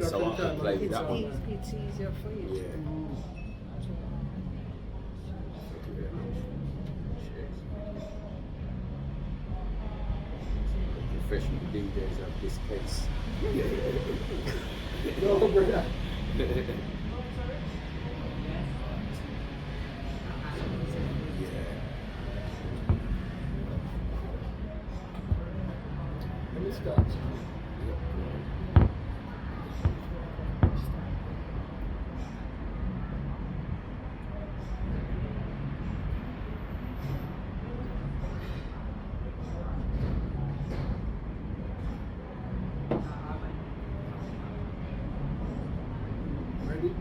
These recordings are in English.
so I can play with that one. It's easier for you. Yeah. Professional DJs have this case. No, brother. Let me start. Ready?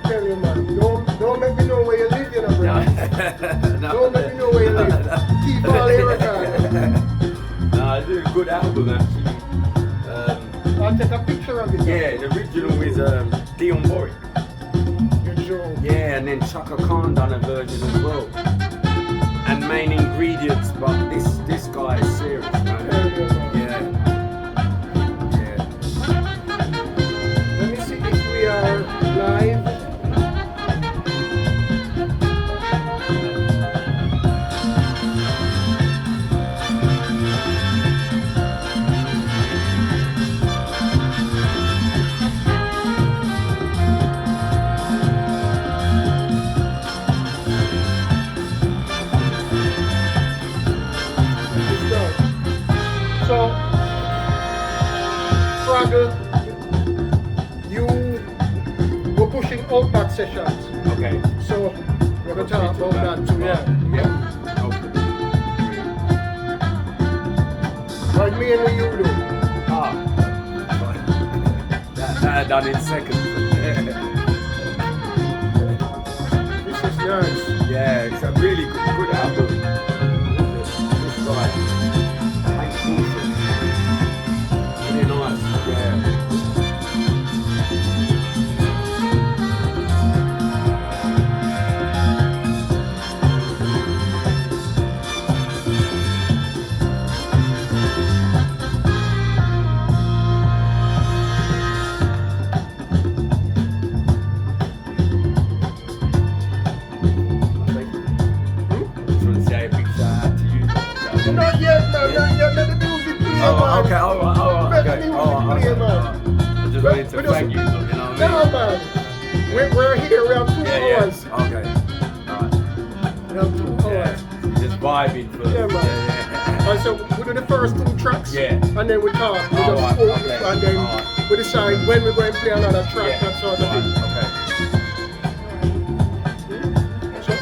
Tell you, man, don't make me know where you live, you know, brother. Don't make me know where you live. Keep all your records. No, I did a good album actually. I'll take a picture of it. Yeah, the original is Dion Boy. You're joking. Yeah, and then Chaka Khan done a version as well. And main ingredients, but this guy is serious, man. Yeah. Yeah. Let me see if we are live. So, Fraggle, you were pushing Outback sessions. Okay. So, we're going to talk about that too. Yeah. Okay. What mainly you do? That I done in seconds. This is nice. Yeah, it's a really good album. This guy. Really nice, yeah. Just want to say a big shout out to you. Not yet, man. Not yet. Let the music play, man. Okay, alright, Let the okay. music Oh, play, okay. man. I just wanted to thank you, you know what I No, mean? man. We're here. We have 2 hours. Yeah. Okay. Alright. We have 2 hours. Yeah. Just vibing first. Yeah, man. And so we do the first 2 tracks. Yeah. And then we talk. We just Alright, focus, okay. and then Alright. we decide when we're going to play another track. Yeah. That sort of thing. Okay. So,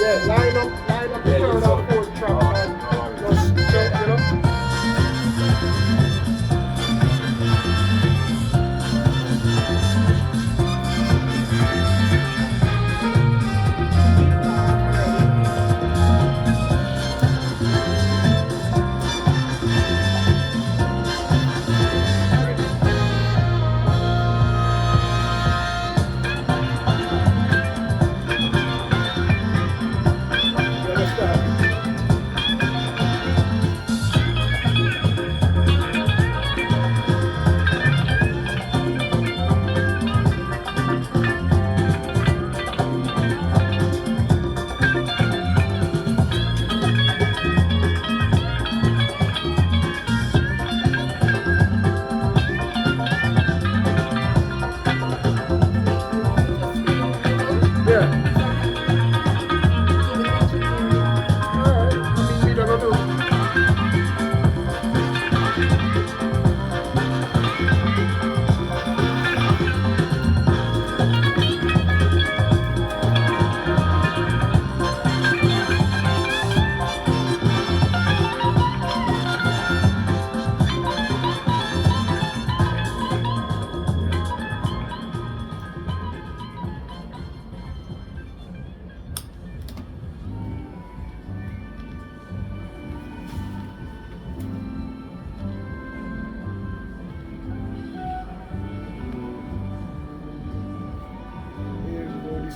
yeah, line up the Yeah, third so- and fourth track. Alright, And alright. just jump, you know.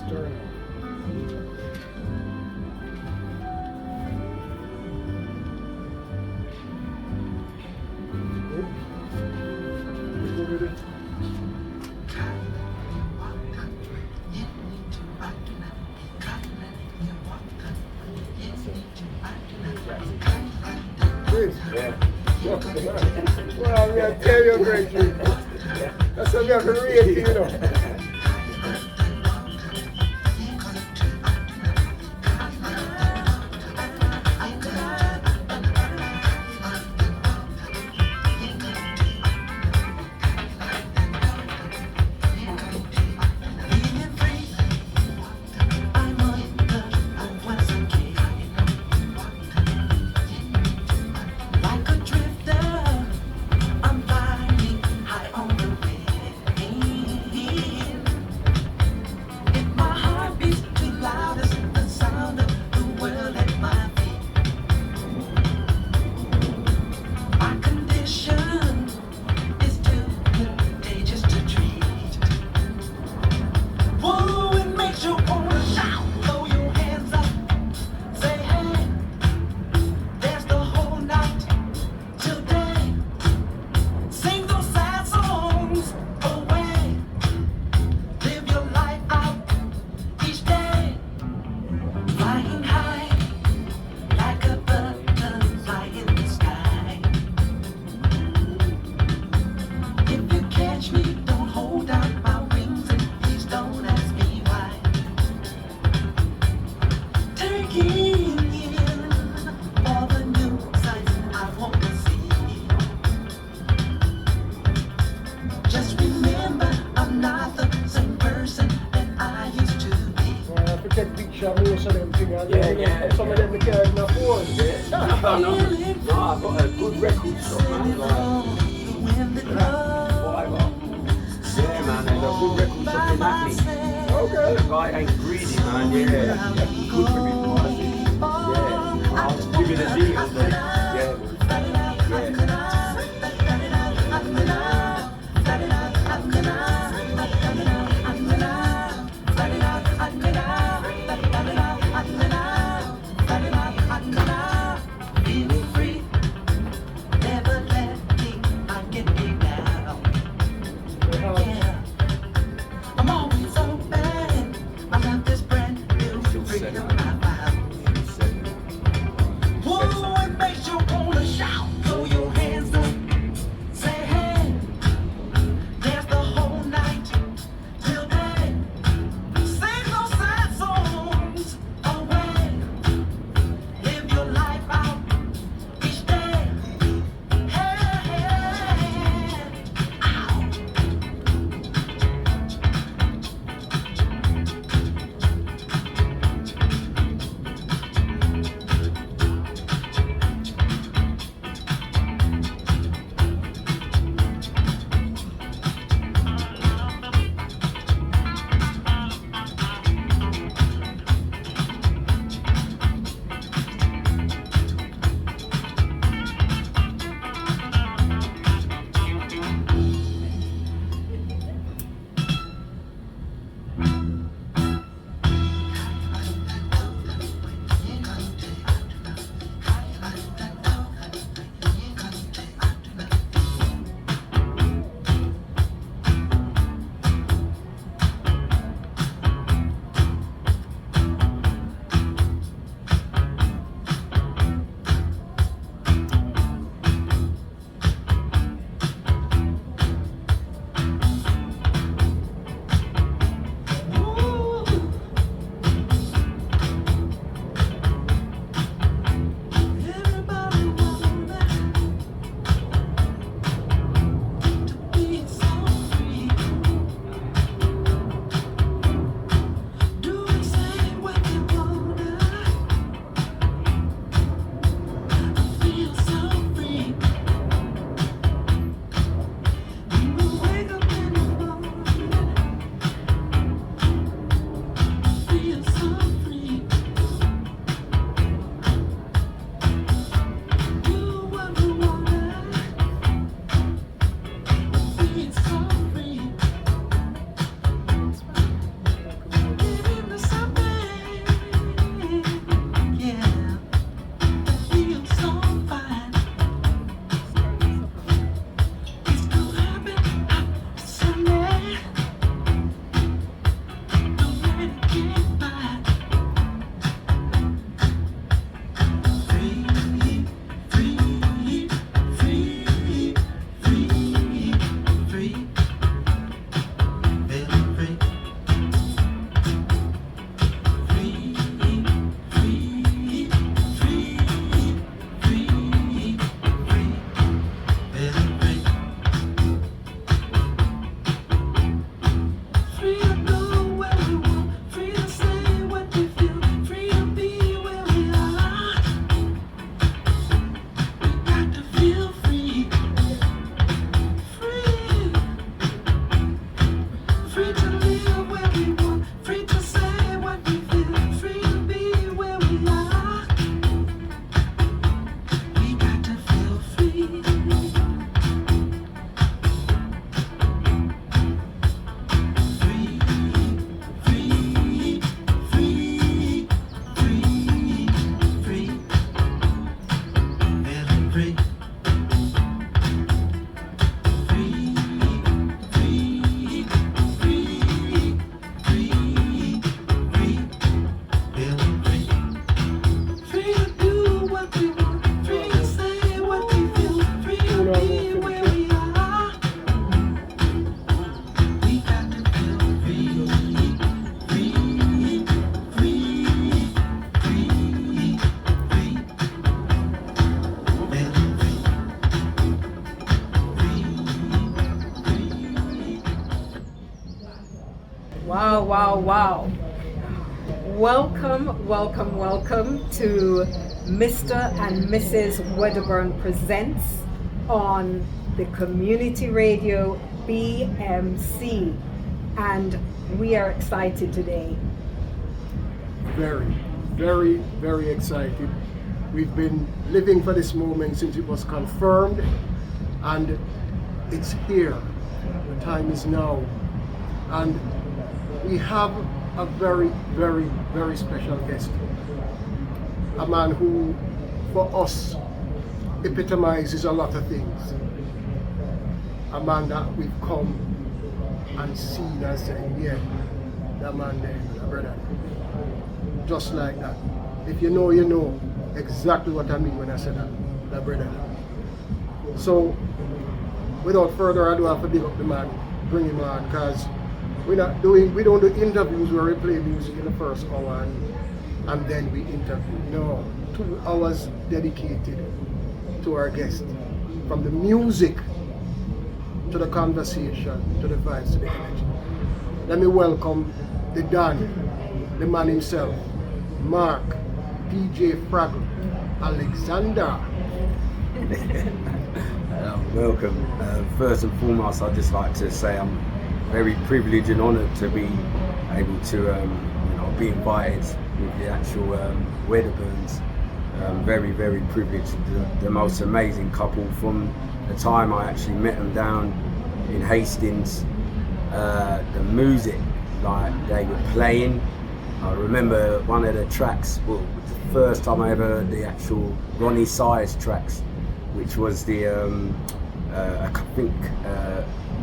external. Good with it. Yeah. Well, I'm going to tell you a great thing. That's what we have to read, you know. Some of them we can't even afford. No, I've got a good record shop, man. Like, what I got? Yeah, man, there's a good record shop in Hackney. Okay. The guy ain't greedy, man. Yeah, good for his prices. Yeah, I'll give you the details, then. Yeah. What makes you Wow, wow, wow. Welcome, welcome, welcome to Mr and Mrs Wedderburn Presents on the Community Radio BMC. And we are excited today. Very, very, very excited. We've been living for this moment since it was confirmed, and it's here. The time is now. And we have a very, very, very special guest. A man who, for us, epitomizes a lot of things. A man that we've come and seen and said, yeah, that man there, that brother. Just like that. If you know, you know exactly what I mean when I say that brother. So, without further ado, I have to big up the man, bring him on, because we don't do interviews where we play music in the first hour and then we interview. No, 2 hours dedicated to our guest. From the music to the conversation, to the vibes, to the energy. Let me welcome the Don, the man himself, Mark, DJ Fraggle, Alexander. Welcome. First and foremost, I'd just like to say I'm very privileged and honoured to be able to be invited with the actual Wedderburns. Very, very privileged. The most amazing couple from the time I actually met them down in Hastings. The music, like they were playing. I remember one of the tracks, well, the first time I ever heard the actual Ronnie Size tracks, which was the, I think,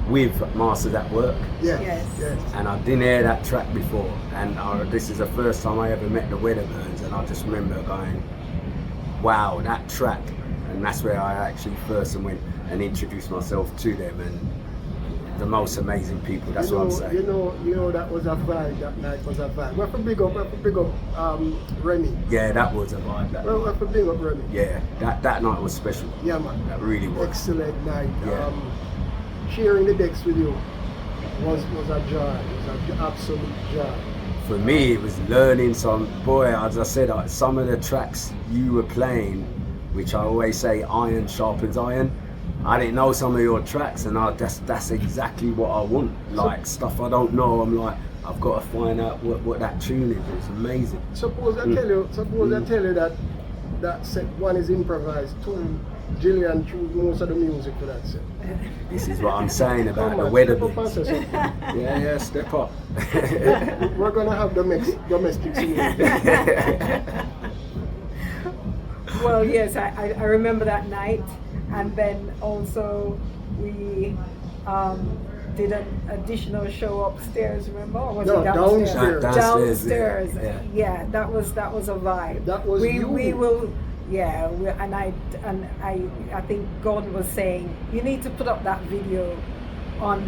with Masters at Work. Yes. And I didn't hear that track before, and this is the first time I ever met the Wedderburns, and I just remember going, wow, that track. And that's where I actually first went and introduced myself to them, and the most amazing people, that's what I'm saying. You know that was a vibe, that night was a vibe. We're for big up Remy. Yeah, that was a vibe. We're for big up Remy. Yeah, that night was special. Yeah, man. That really was. Excellent night. Yeah. Sharing the decks with you was a joy. It was an absolute joy. For me, it was learning some, boy, as I said, some of the tracks you were playing, which I always say, iron sharpens iron. I didn't know some of your tracks, and that's exactly what I want. Like, stuff I don't know, I'm like, I've got to find out what that tune is. It's amazing. Suppose I tell you that set 1 is improvised, 2, Gillian chose most of the music for that set. This is what I'm saying about the Wedderburns. Yeah, step up. We're gonna have domestic singing. Well, yes, I remember that night, and then also we did an additional show upstairs. Remember, or was it downstairs? Downstairs. Yeah, that was a vibe. That was we will. Yeah, and I think God was saying you need to put up that video on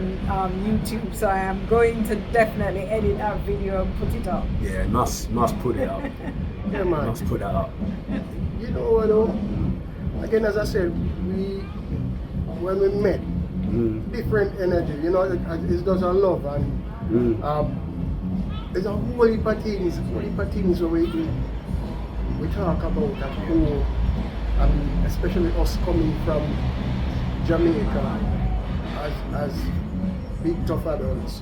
YouTube, so I am going to definitely edit that video and put it up. Yeah, must put it up. Yeah, man. Must put that up. You know what though? Again, as I said, when we met, different energy. You know, it's just a love, and there's a whole heap of things where we talk about at home. I mean, especially us coming from Jamaica as big tough adults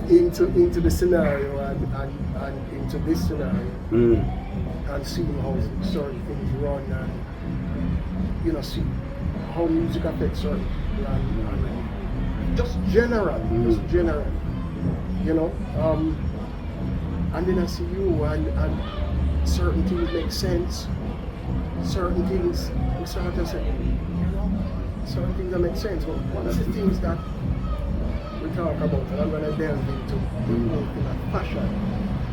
into the scenario and into this scenario, and seeing how certain things run, and see how music affects certain people, and just general, and then I see you, and certain things make sense. Certain things we start to say, certain things that make sense. But one of the things that we talk about, and I'm going to delve into, fashion,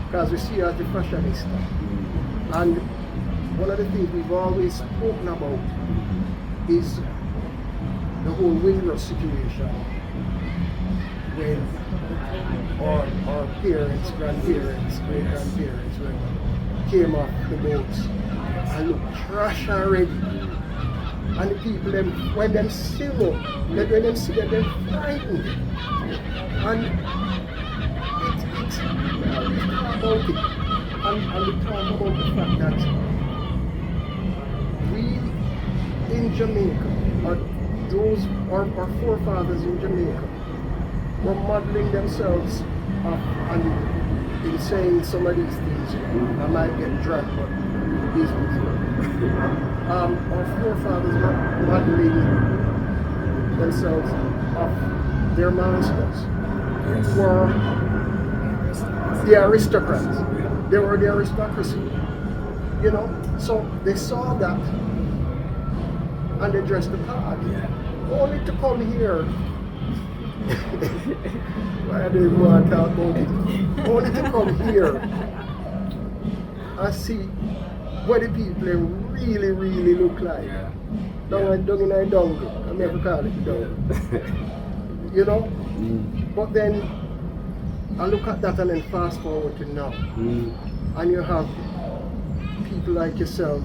because we see you as the fashionista. And one of the things we've always spoken about is the whole Windrush situation, when our parents, grandparents, great-grandparents came off the boats and looked trash already. And the people, when them see them, they're frightened. And it's about it. And we talk about the fact that we in Jamaica, our forefathers in Jamaica, were modeling themselves up and in saying some of these things. I might get dragged, but business. Our forefathers were modeling themselves up their masters, Yes. were the aristocrats. They were the aristocracy, you know. So they saw that and they dressed the part. Yeah. Only to come here. Why do you want to talk about it? Only to come here and see what the people really, really look like. Yeah. Down in a dungle. I never call it dungle. You know? But then I look at that and then fast forward to now. And you have people like yourself.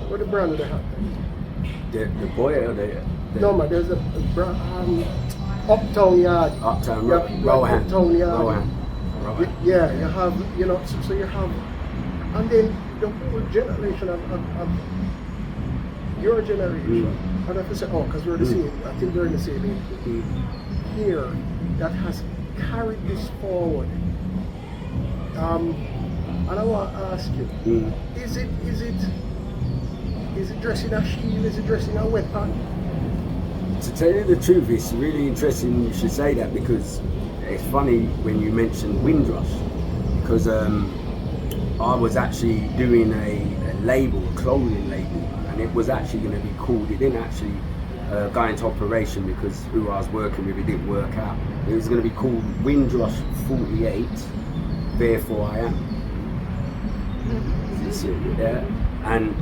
What the brand of the hat? The boy or the No man, there's a Uptown Yard. Uptown Yeah, people like Rohan. Uptown Yard. Rohan. Yeah, you have, you know, so you have, and then the whole generation of your generation. And I have to say, because we're the same, I think we're in the same age here, that has carried this forward. And I want to ask you, is it dressing a shield? Is it dressing a weapon? To tell you the truth, it's really interesting you should say that, because it's funny when you mentioned Windrush, because I was actually doing a label, a clothing label, and it was actually going to be called, it didn't actually go into operation because who I was working with, it didn't work out. It was going to be called Windrush 48, Therefore I Am. You see, yeah? And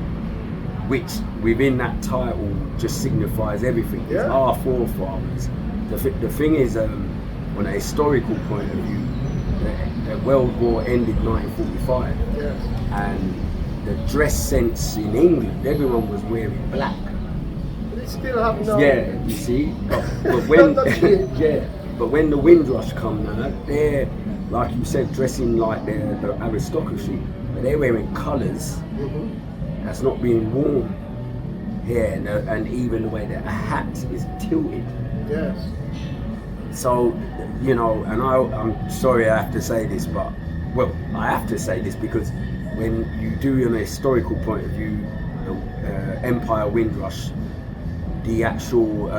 which within that title just signifies everything. It's our forefathers. The thing is, on a historical point of view, the World War ended 1945, and the dress sense in England, everyone was wearing black. They still have no. Yeah, you see, but when but when the Windrush come now, they're, like you said, dressing like they're the aristocracy, but they're wearing colours that's not being worn here, and even the way that a hat is tilted. Yes. So, you know, and I'm sorry I have to say this, but, well, I have to say this because when you do, on a historical point of view, the Empire Windrush, the actual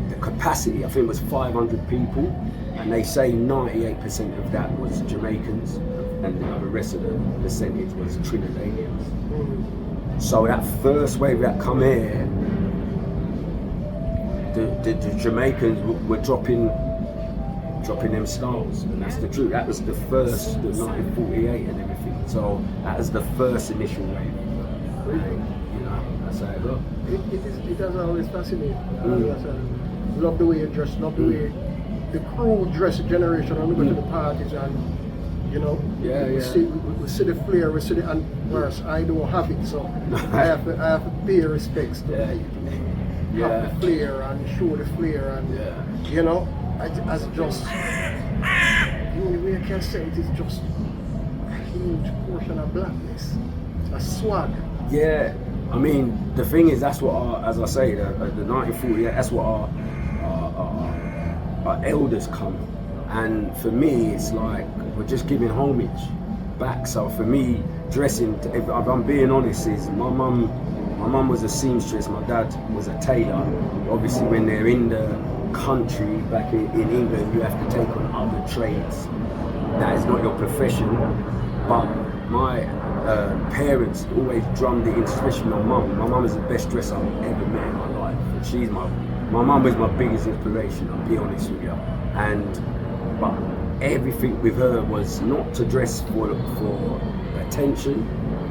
the capacity, I think, was 500 people, and they say 98% of that was Jamaicans, and the rest of the percentage was Trinidadians. So that first wave that come here, the Jamaicans were dropping them styles, and that's the truth. That was the first, the 1948 and everything. So that was the first initial wave. You know, that's how it goes. It does always fascinate. Love the way you dress, love the way the crew dress generation. And we go to the parties and, you know, we see the flair, we see the, and whereas I don't have it, so I have to pay respects to have the flair and show the flair, and you know, as just the only way I can say it is just a huge portion of blackness, a swag. Yeah, I mean, the thing is, that's what as I say, the 1948, that's what our elders come. And for me, it's like we're just giving homage back. So for me, dressing, if I'm being honest, is my mum was a seamstress, my dad was a tailor. Obviously, when they're in the country back in England, you have to take on other trades. That is not your profession. But my parents always drummed it in, especially my mum. My mum is the best dresser I've ever met in my life. She's my mum is my biggest inspiration, I'll be honest with you. But everything with her was not to dress for attention.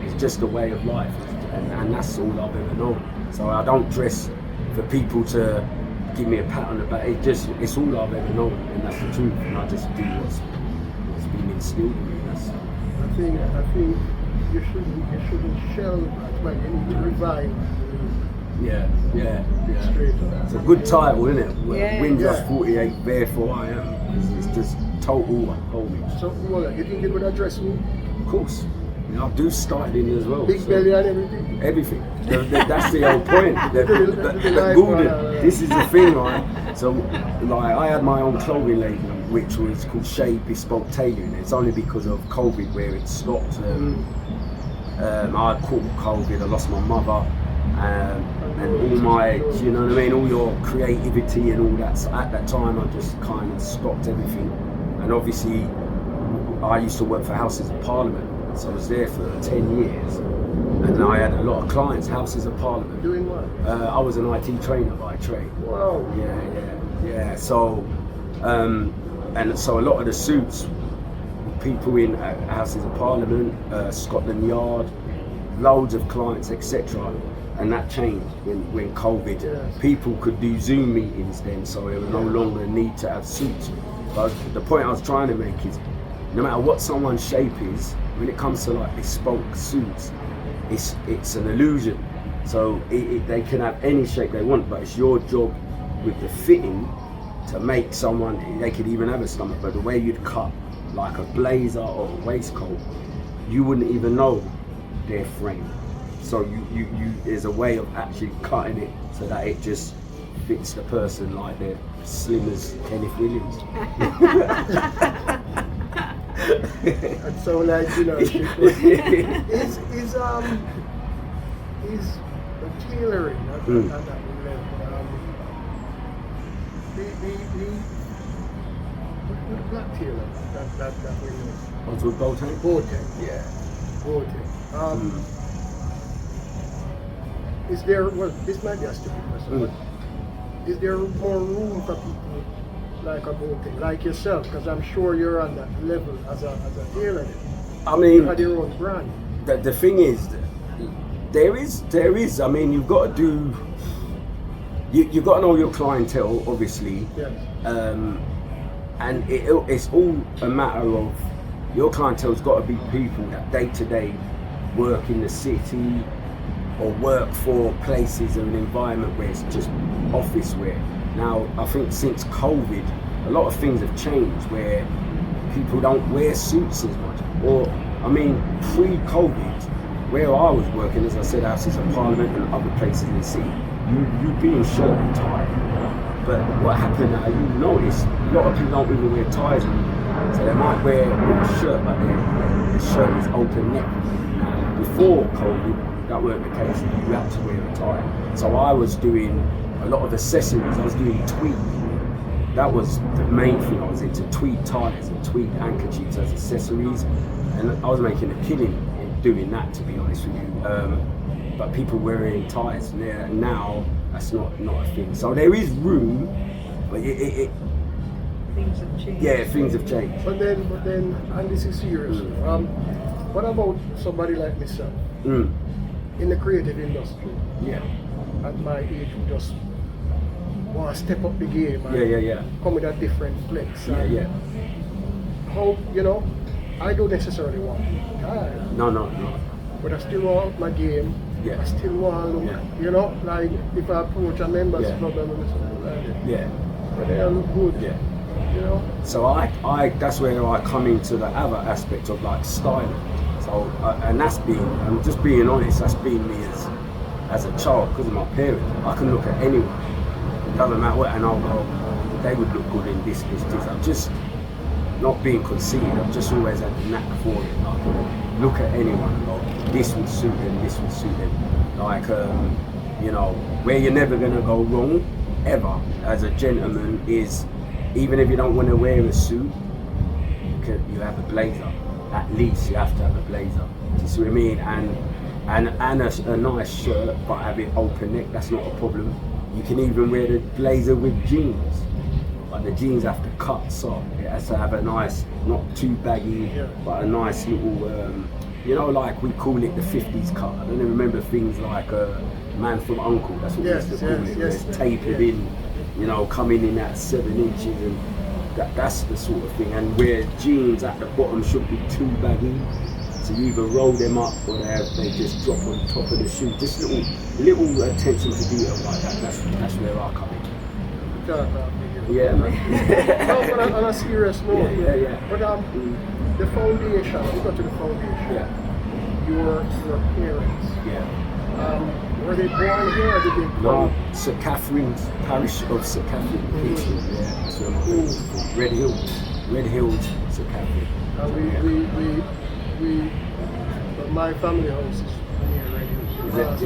It's just a way of life, and that's all I've ever known. So I don't dress for people to give me a pat on the back. It's all I've ever known, and that's the truth. And I just do what's been instilled in me. I think you shouldn't shelve, but you need to revive Yeah. Straight up. It's a good title, isn't it? Yeah. Windrush 48, therefore I am. It's just total homage. So, well, you think you could address me? Of course. You know, I do styling as well. Big belly and everything? Everything. That's the whole point. The Gordon, this is the thing, right? So, like, I had my own clothing label, which was called Shade Bespoke Tailoring. It's only because of COVID where it stopped. I had caught COVID, I lost my mother, and all my, you know what I mean, all your creativity and all that. So at that time, I just kind of stopped everything. And obviously, I used to work for Houses of Parliament, so I was there for 10 years. And I had a lot of clients, Houses of Parliament. Doing what? I was an IT trainer by trade. Wow. Yeah. So, and so a lot of the suits, people in Houses of Parliament, Scotland Yard, loads of clients, etc. And that changed when COVID. Yes. People could do Zoom meetings then, so there was no longer a need to have suits. But the point I was trying to make is, no matter what someone's shape is, when it comes to like bespoke suits, it's an illusion. So they can have any shape they want, but it's your job with the fitting to make someone, they could even have a stomach, but the way you'd cut like a blazer or a waistcoat, you wouldn't even know their frame. So you there's a way of actually cutting it so that it just fits the person, like they're slim as Kenneth Williams. And so, like, you know, is tailoring at that level. The black tailor that we know. What's with Boateng? Boateng. Yeah. Boateng. Is there, well, this might be a stupid question, but is there more room for people like a Boateng, like yourself? Because I'm sure you're on that level as a tailor. I mean, you had your own brand. The thing is, there is. I mean, you've got to do. You've got to know your clientele, obviously. Yes. And it's all a matter of your clientele's got to be people that day to day work in the city or work for places and an environment where it's just office wear. Now, I think since COVID, a lot of things have changed where people don't wear suits as much. Or, I mean, pre-COVID, where I was working, as I said, Houses of Parliament and other places in the city, you'd be in shirt and tie. But what happened now, you notice, a lot of people don't even wear ties anymore. So they might wear a shirt, but the shirt is open neck. Now, before COVID, that weren't the case. You had to wear a tie. So I was doing a lot of accessories. I was doing tweed. That was the main thing I was into, tweed ties and tweed handkerchiefs as accessories. And I was making a killing in doing that, to be honest with you. But people wearing ties now, that's not a thing. So there is room, but Things have changed. yeah, things have changed. But then, and this is serious. What about somebody like myself in the creative industry? Yeah. At my age, who just want to step up the game and Yeah. come with a different flex. Yeah. How, you know, I don't necessarily want to retire, No. but I still want my game. Yeah. I still want to look, you know, like if I approach a members club and something like that. Yeah. But they look good. Yeah. You know? So I that's where I come into the other aspect of like styling. So and that's been, I'm just being honest, that's been me as a child because of my parents. I can look at anyone, it doesn't matter what, and I'll go, they would look good in this. I'm just not being conceited. I've just always had the knack for it. I can look at anyone and go, this would suit them, this would suit them. Like you know, where you're never gonna go wrong ever as a gentleman is, even if you don't want to wear a suit, you have a blazer. At least you have to have a blazer. Do you see what I mean? And a nice shirt, but have it open neck. That's not a problem. You can even wear the blazer with jeans, but the jeans have to cut so it has to have a nice, not too baggy, but a nice little, you know, like we call it the 50s cut. I don't even remember things like Man from Uncle. That's what we used to call it. It's tapered in. You know, coming in at 7 inches, and that's the sort of thing. And where jeans at the bottom should be too baggy, so So you either roll them up or they just drop on top of the shoe. Just little attention to detail like that. That's where I come in. Yeah, man. No, but on a serious note. Yeah. But the foundation, we got to the foundation. Yeah. Your parents. Yeah. Were they born here or did they come? No, St Catherine's, parish of St Catherine. Yeah, that's where my parents are from. Red Hills, St Catherine. But my family house is near Red Hills.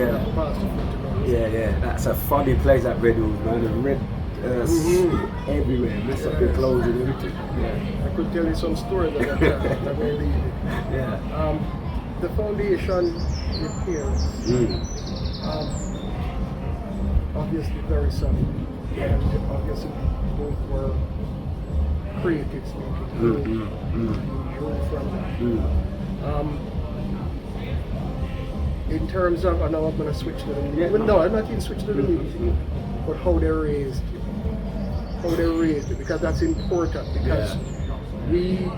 Yeah. That's a funny place, that Red Hills, man. The red everywhere, mess up your clothes and everything. Yeah. I could tell you some stories about that. I'm going to leave it. Yeah. The foundation, your parents, obviously very solid. And obviously both were creatives. In terms of, I know I'm going to switch to the music. Well, no, I'm not even switching to the music. But how they raised you. Because that's important. Because we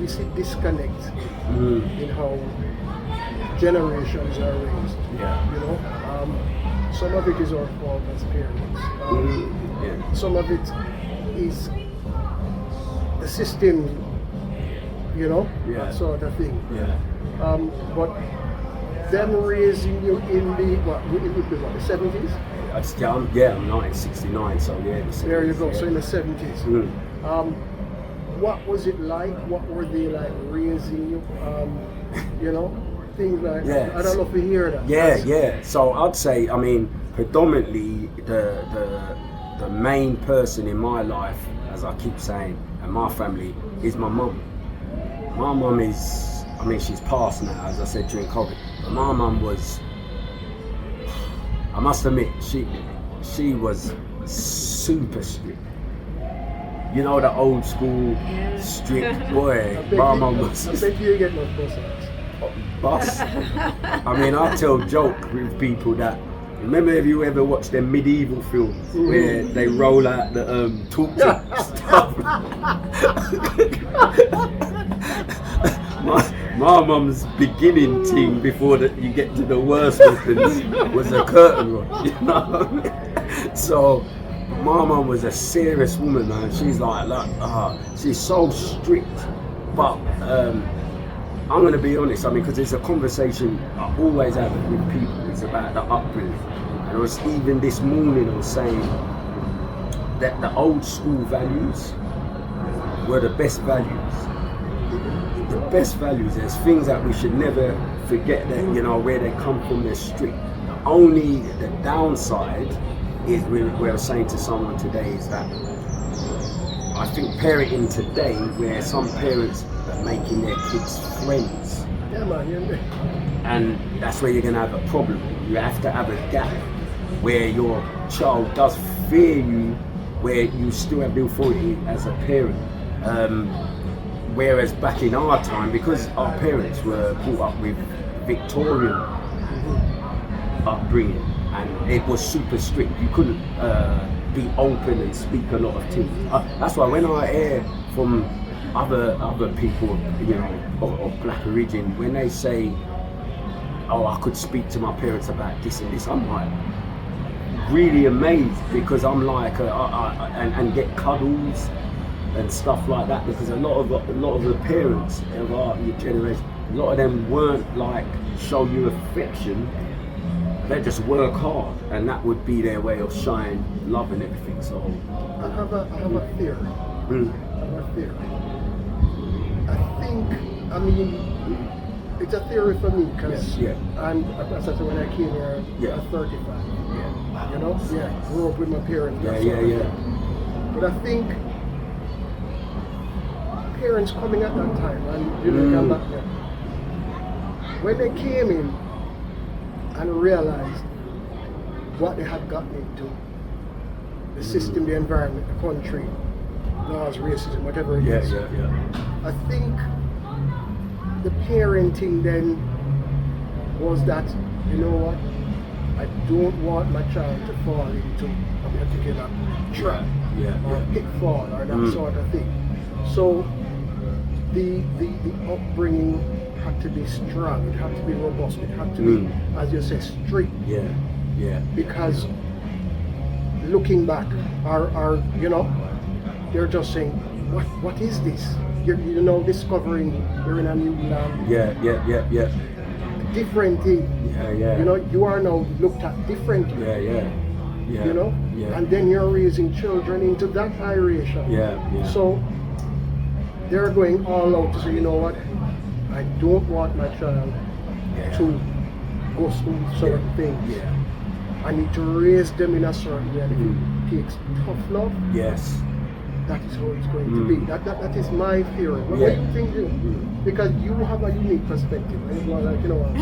see disconnect in how generations are raised. You know, some of it is our fault as parents. Some of it is the system, you know, that sort of thing. But them raising you in the it would be the 70s? I'm 1969, so yeah, the 70s. There you go, so in the 70s. What was it like? What were they like raising you? You know, things like that. I don't know if you hear that. Yeah. So I'd say, I mean, predominantly the main person in my life, as I keep saying, and my family, is my mum. My mum is, I mean, she's passed now, as I said, during COVID. But my mum was, I must admit, she was super strict. You know, the old school strict boy. My mum was. I bet you get no bus. I mean, I tell joke with people that, remember, have you ever watched them medieval films where they roll out the talk stuff? My mum's beginning thing before you get to the worst weapons was a curtain rod, you know? So my mum was a serious woman, man. She's she's so strict, but I'm going to be honest, I mean, because it's a conversation I always have with people, it's about the upbringing. And I was, even this morning, I was saying that the old school values were the best values. The best values, there's things that we should never forget, that, you know, where they come from, they're strict. Only the downside is, we were saying to someone today, is that I think parenting today, where some parents are making their kids friends. Yeah, man. And that's where you're going to have a problem. You have to have a gap where your child does fear you, where you still have the authority as a parent. Whereas back in our time, because our parents were brought up with Victorian upbringing, and it was super strict. You couldn't be open and speak a lot of things. That's why when I hear from other people, you know, of black origin, when they say, "Oh, I could speak to my parents about this and this," I'm like really amazed, because I'm like, and get cuddles and stuff like that, because a lot of the parents of our generation, a lot of them weren't like show you affection. They just work hard, and that would be their way of showing love and everything. So I have a theory. I think, I mean, it's a theory for me, because I'm, as I said, when I came here, at 35. You know, grew up with my parents. But I think parents coming at that time, and you know, come back there, when they came in and realized what they had gotten into, the system, the environment, the country, laws, racism, whatever it is. I think the parenting then was that, you know what, I don't want my child to fall into a particular trap or pitfall or that sort of thing. So the upbringing had to be strong, it had to be robust, it had to be, as you say, strict. Yeah, yeah. Because looking back, our you know, they're just saying, what is this? You're discovering you're in a new land. Yeah. Different thing. Yeah. You know, you are now looked at differently. Yeah. You know? Yeah. And then you're raising children into that iriation. Yeah. So they're going all out to say, you know what? I don't want my child to go through certain things. Yeah. I need to raise them in a certain way. And if it takes tough love, Yes. that is how it's going to be. That is my theory. What do you think, you? Because you have a unique perspective. And you're like, you know what?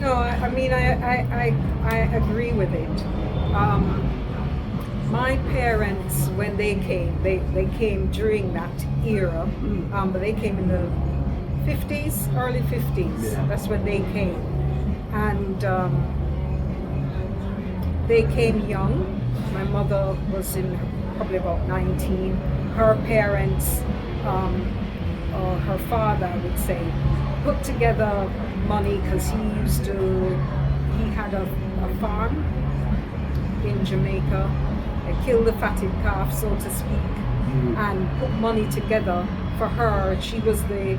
No, I mean, I agree with it. My parents, when they came during that era, but they came in the 50s, early 50s. Yeah. That's when they came. And they came young. My mother was in probably about 19. Her parents, or her father, I would say, put together money because he had a farm in Jamaica. They killed the fatted calf, so to speak, and put money together for her. She was the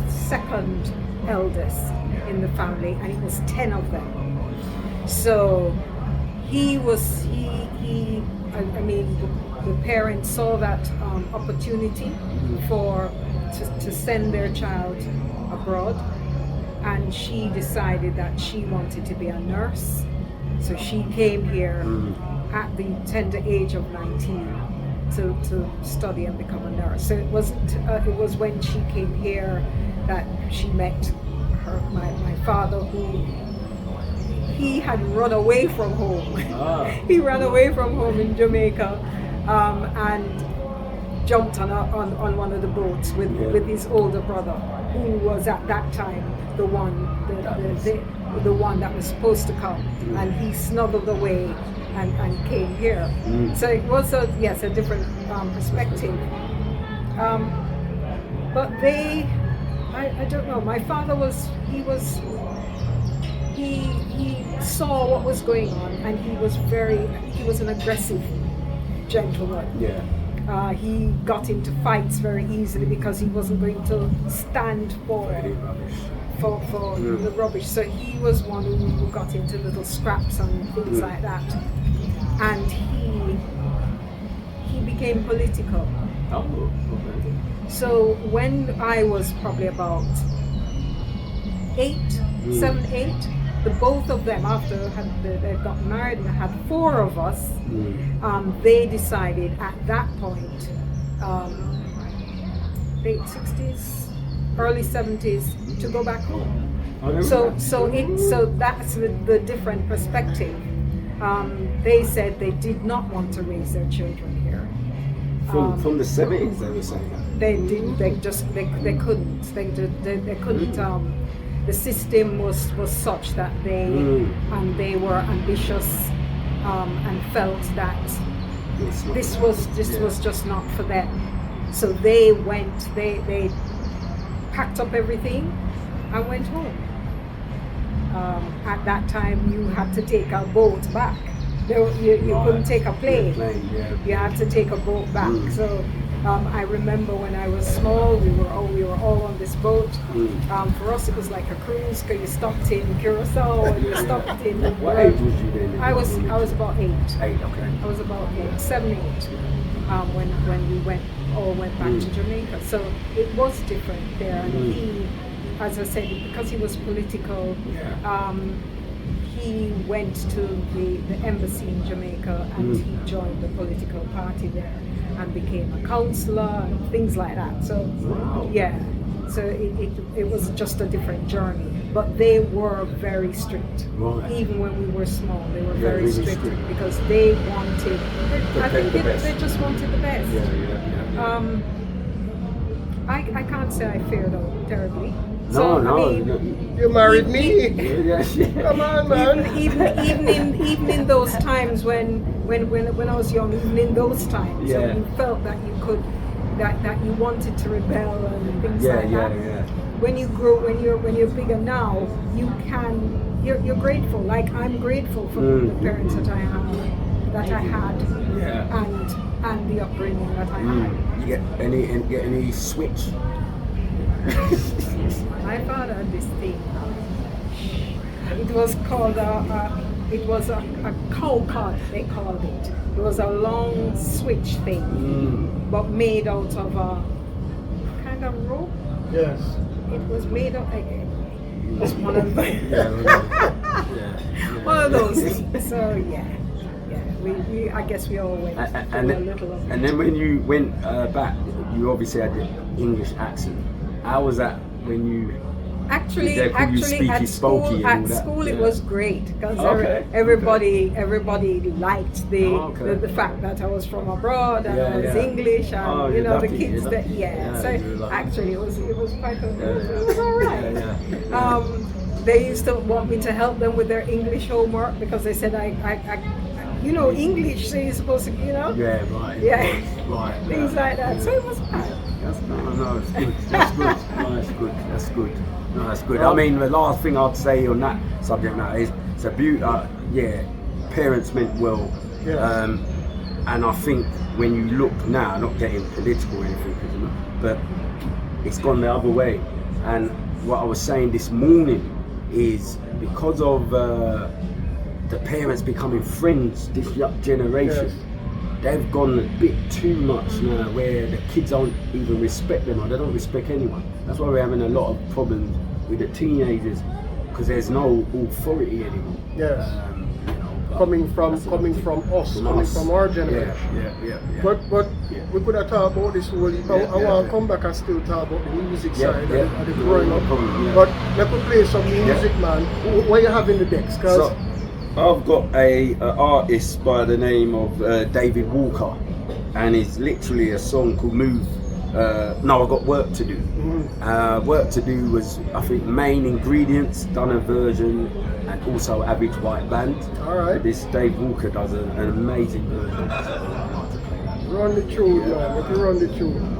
second eldest in the family, and it was 10 of them. So the parents saw that opportunity to send their child abroad, and she decided that she wanted to be a nurse. So she came here at the tender age of 19 to study and become a nurse. So it was when she came here that she met my father, who he had run away from home. He ran away from home in Jamaica, and jumped on one of the boats with his older brother, who was at that time the one that was supposed to come, and he snuggled away and came here. So it was a different perspective. But I don't know. My father he saw what was going on, and he was an aggressive gentleman. Yeah. He got into fights very easily because he wasn't going to stand for the rubbish. So he was one who got into little scraps and things like that. And he became political. Oh, okay. So when I was probably about 7, 8, the both of them, after they got married and had 4 of us, they decided at that point, late 60s, early 70s, to go back home. So that's the different perspective. They said they did not want to raise their children here. From the 70s, they were saying that. They didn't. They couldn't. They couldn't. The system was such that they were ambitious and felt that this was just not for them. So they packed up everything and went home. At that time, you had to take a boat back. You couldn't take a plane. You had to take a boat back. So I remember when I was small, we were all on this boat. For us, it was like a cruise, because you stopped in Curacao and you stopped in. What age was you then? I was about 8. 8, okay. I was about 8, 7, 8. When we went back to Jamaica. So it was different there, and he, as I said, because he was political, he went to the embassy in Jamaica, and he joined the political party there and became a councillor and things like that. So so it was just a different journey. But they were very strict. Right. Even when we were small, they were very really strict, strict because they wanted, I think they just wanted the best. Yeah. I can't say I fared out terribly. No. You married me. Yeah. Come on, man. Even in those times when I was young, even in those times, so you felt that you could that you wanted to rebel and things Yeah, like yeah, that. yeah. When you grow, when you're bigger now, you're grateful. Like I'm grateful for the parents that I had, Yeah. and the upbringing that I had. You get any switch? My father had this thing. It was called a cow cart, they called it. It was a long switch thing, but made out of a kind of rope. Yes. It was made of. It was one of those. One of those. So yeah. We I guess we all went through a little of it. And then when you went back, you obviously had the English accent. How was that when you? Actually, at school it was great because everybody liked the fact that I was from abroad and I was English and the kids So actually, it was quite it was all right. They used to want me to help them with their English homework because they said I English, so you're supposed to, Yeah, right. Yeah. Right. Things like that. So it was fine. No, it's good. That's good. No, that's good. That's good. No, that's good. I mean, the last thing I'd say on that subject matter is it's a beauty. Parents meant well. Yeah. And I think when you look now, not getting political or anything, but it's gone the other way. And what I was saying this morning is because of the parents becoming friends, this young generation, they've gone a bit too much now where the kids don't even respect them or they don't respect anyone. That's why we're having a lot of problems with the teenagers because there's no authority anymore. Yes. Coming from us, coming from our generation. Yeah. But we could have talked about this whole. I want to come back and still talk about the music side and the growing up. But let me play some music, man. What you have in the decks? So, I've got a artist by the name of David Walker, and it's literally a song called Move. I've got Work to Do. Work to Do was, I think, Main Ingredients, done a version, and also Average White Band. Alright. This Dave Walker does an amazing version. So I'd like to play that. Run the tune, man. Let me run the tune.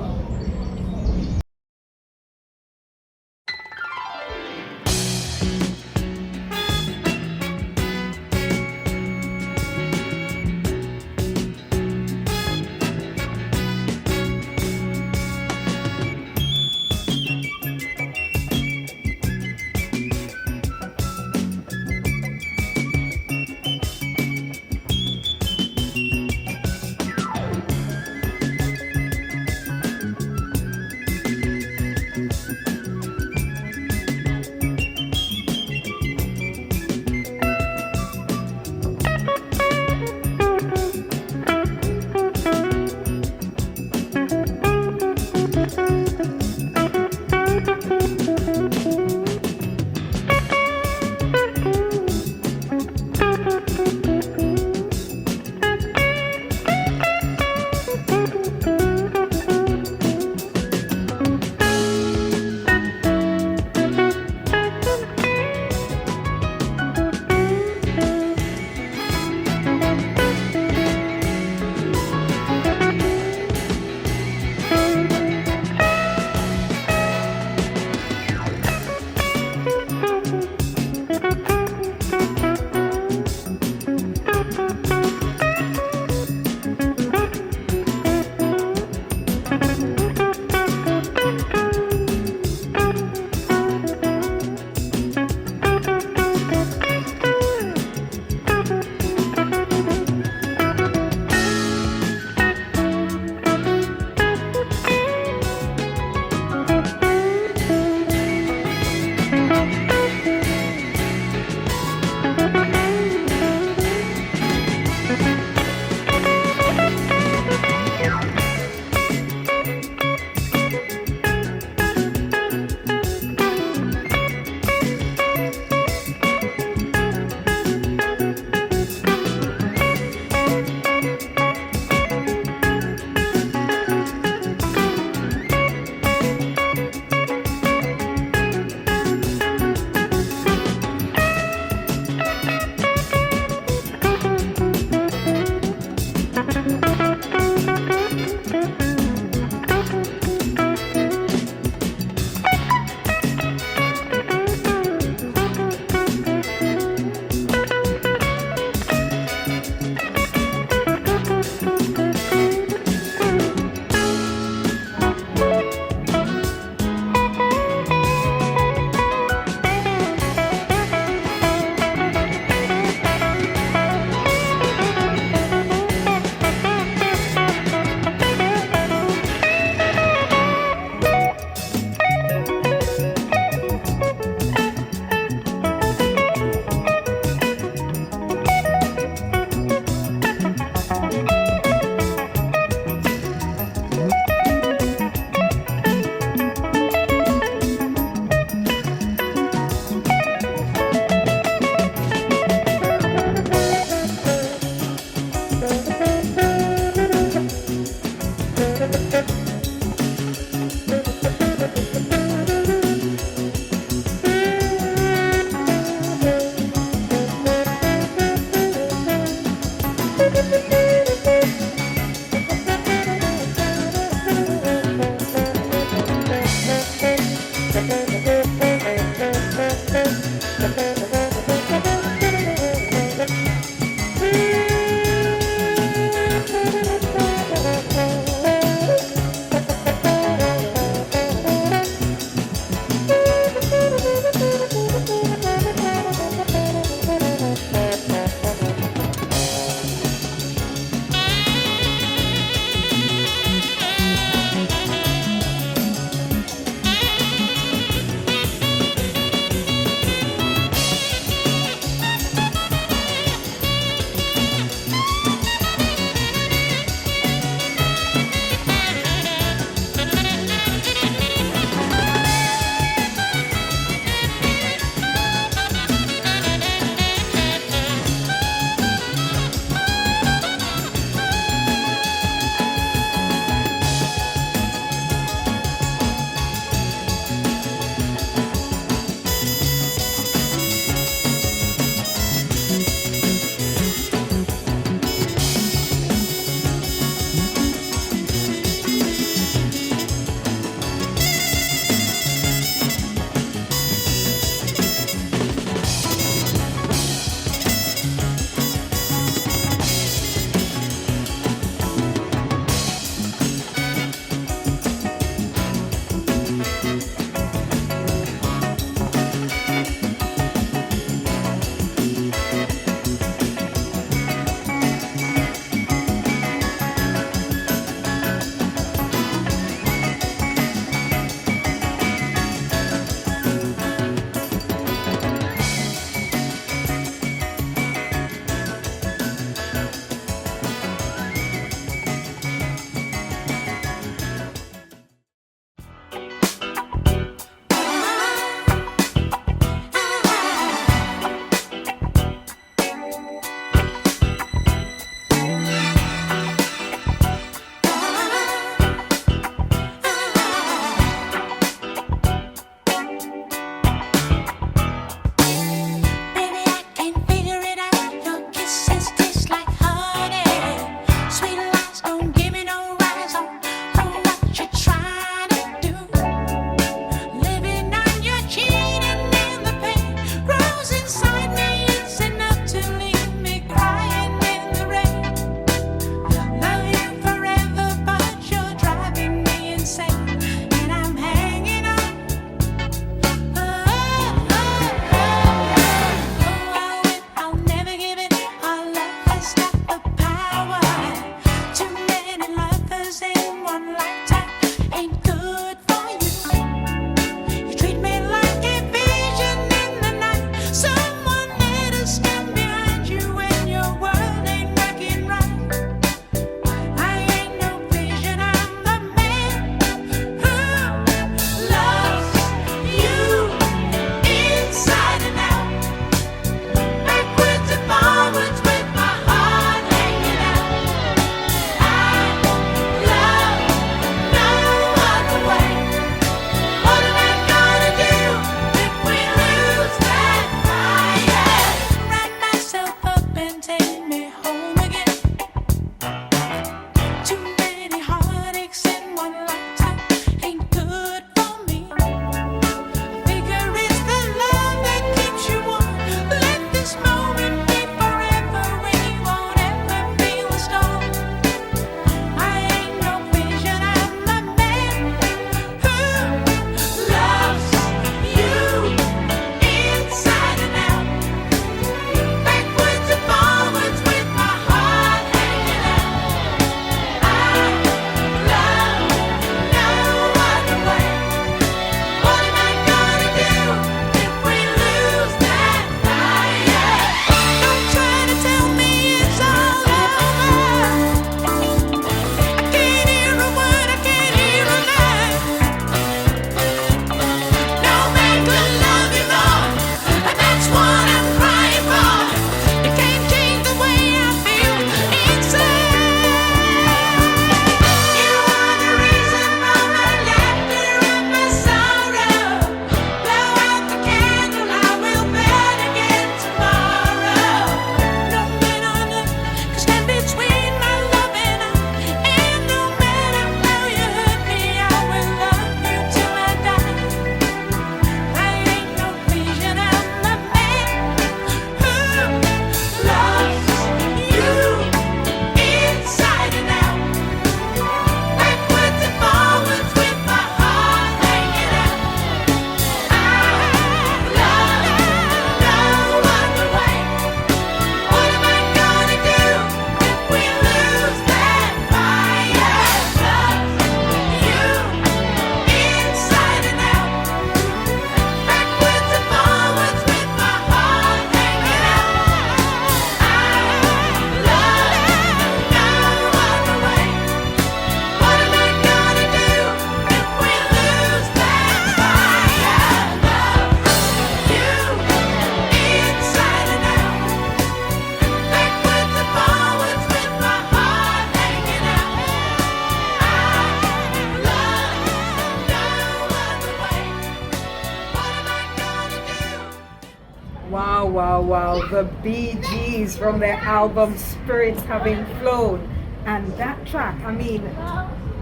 wow, the Bee Gees from their album Spirits Having Flown. And that track, I mean,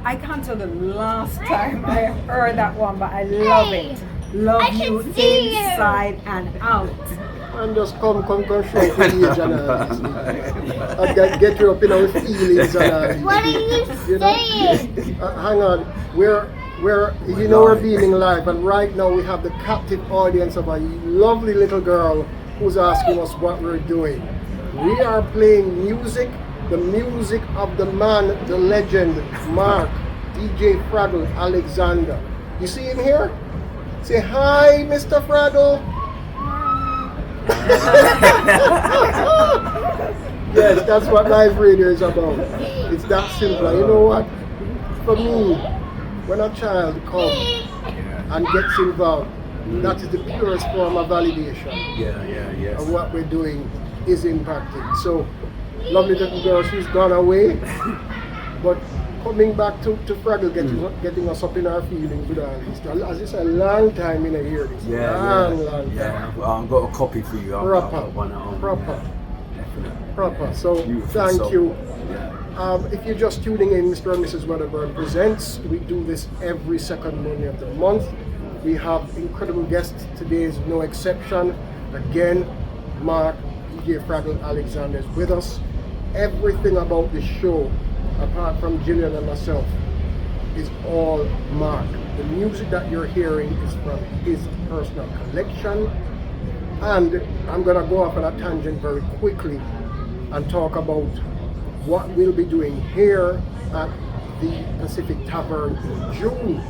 I can't tell the last time I heard that one, but I love it. Love you inside and out. And just come show the age and all this. And get you up in our feelings and all this. What are you saying? Hang on, we're being live, and right now we have the captive audience of a lovely little girl who's asking us what we're doing. We are playing music, the music of the man, the legend, Mark, DJ Fraggle Alexander. You see him here? Say hi, Mr. Fraggle. Yes, that's what live radio is about. It's that simple. You know what? For me, when a child comes and gets involved, that is the purest form of validation. Yes. And what we're doing is impacting. So, lovely little girl, she's gone away. But coming back to Fraggle, getting us up in our feelings with all this. As it's a long time in a year. This long time. Yeah. Well, I've got a copy for you. Proper. So thank you. If you're just tuning in, Mr. and Mrs Wedderburn presents. We do this every second Monday of the month. We have incredible guests. Today is no exception. Again, Mark, DJ Fraggle Alexander is with us. Everything about the show, apart from Gillian and myself, is all Mark. The music that you're hearing is from his personal collection. And I'm going to go off on a tangent very quickly and talk about what we'll be doing here at the Pacific Tavern in June.